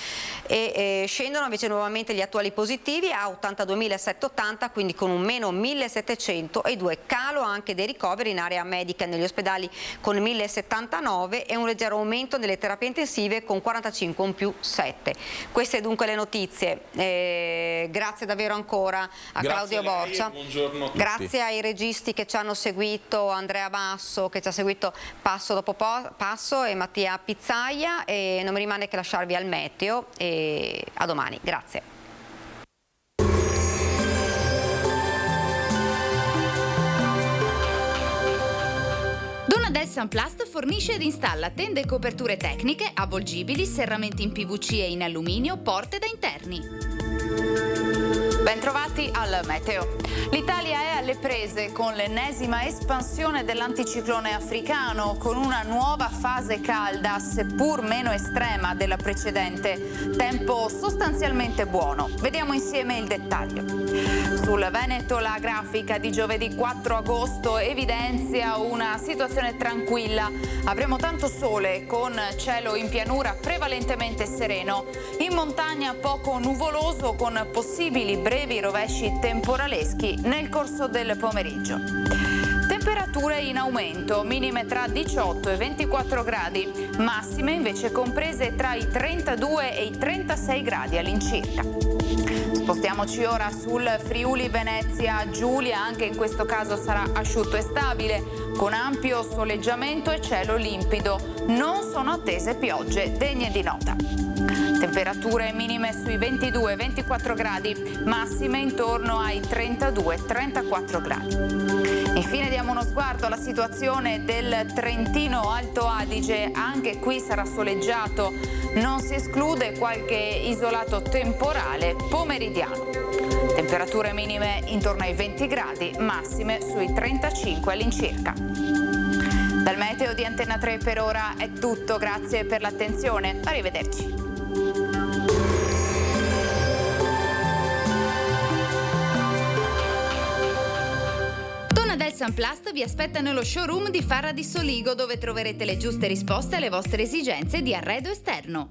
e scendono invece nuovamente gli attuali positivi a 82.780, quindi con un meno 1.702, calo anche dei ricoveri in area medica negli ospedali con 1.079 e un leggero aumento nelle terapie intensive con 45, un più 7. Queste dunque le notizie. Grazie davvero ancora a Claudio Borgia, buongiorno a tutti. Grazie ai registi che ci hanno seguito, Andrea Basso che ci ha seguito passo dopo passo e Mattia Pizzaia, e non mi rimane che lasciarvi al meteo e a domani. Grazie. Donadel Sunplast fornisce ed installa tende e coperture tecniche, avvolgibili, serramenti in PVC e in alluminio, porte da interni. Bentrovati al meteo. L'Italia è alle prese con l'ennesima espansione dell'anticiclone africano, con una nuova fase calda, seppur meno estrema della precedente. Tempo sostanzialmente buono. Vediamo insieme il dettaglio. Sul Veneto la grafica di giovedì 4 agosto evidenzia una situazione tranquilla. Avremo tanto sole con cielo in pianura prevalentemente sereno. In montagna poco nuvoloso con possibili brevi rovesci temporaleschi nel corso del pomeriggio. Temperature in aumento, minime tra 18 e 24 gradi, massime invece comprese tra i 32 e i 36 gradi all'incirca. Spostiamoci ora sul Friuli Venezia Giulia, anche in questo caso sarà asciutto e stabile, con ampio soleggiamento e cielo limpido. Non sono attese piogge degne di nota. Temperature minime sui 22-24 gradi, massime intorno ai 32-34 gradi. Infine diamo uno sguardo alla situazione del Trentino Alto Adige, anche qui sarà soleggiato, non si esclude qualche isolato temporale pomeridiano. Temperature minime intorno ai 20 gradi, massime sui 35 all'incirca. Dal meteo di Antenna 3 per ora è tutto, grazie per l'attenzione, arrivederci. Donadel Sunplast vi aspetta nello showroom di Farra di Soligo, dove troverete le giuste risposte alle vostre esigenze di arredo esterno.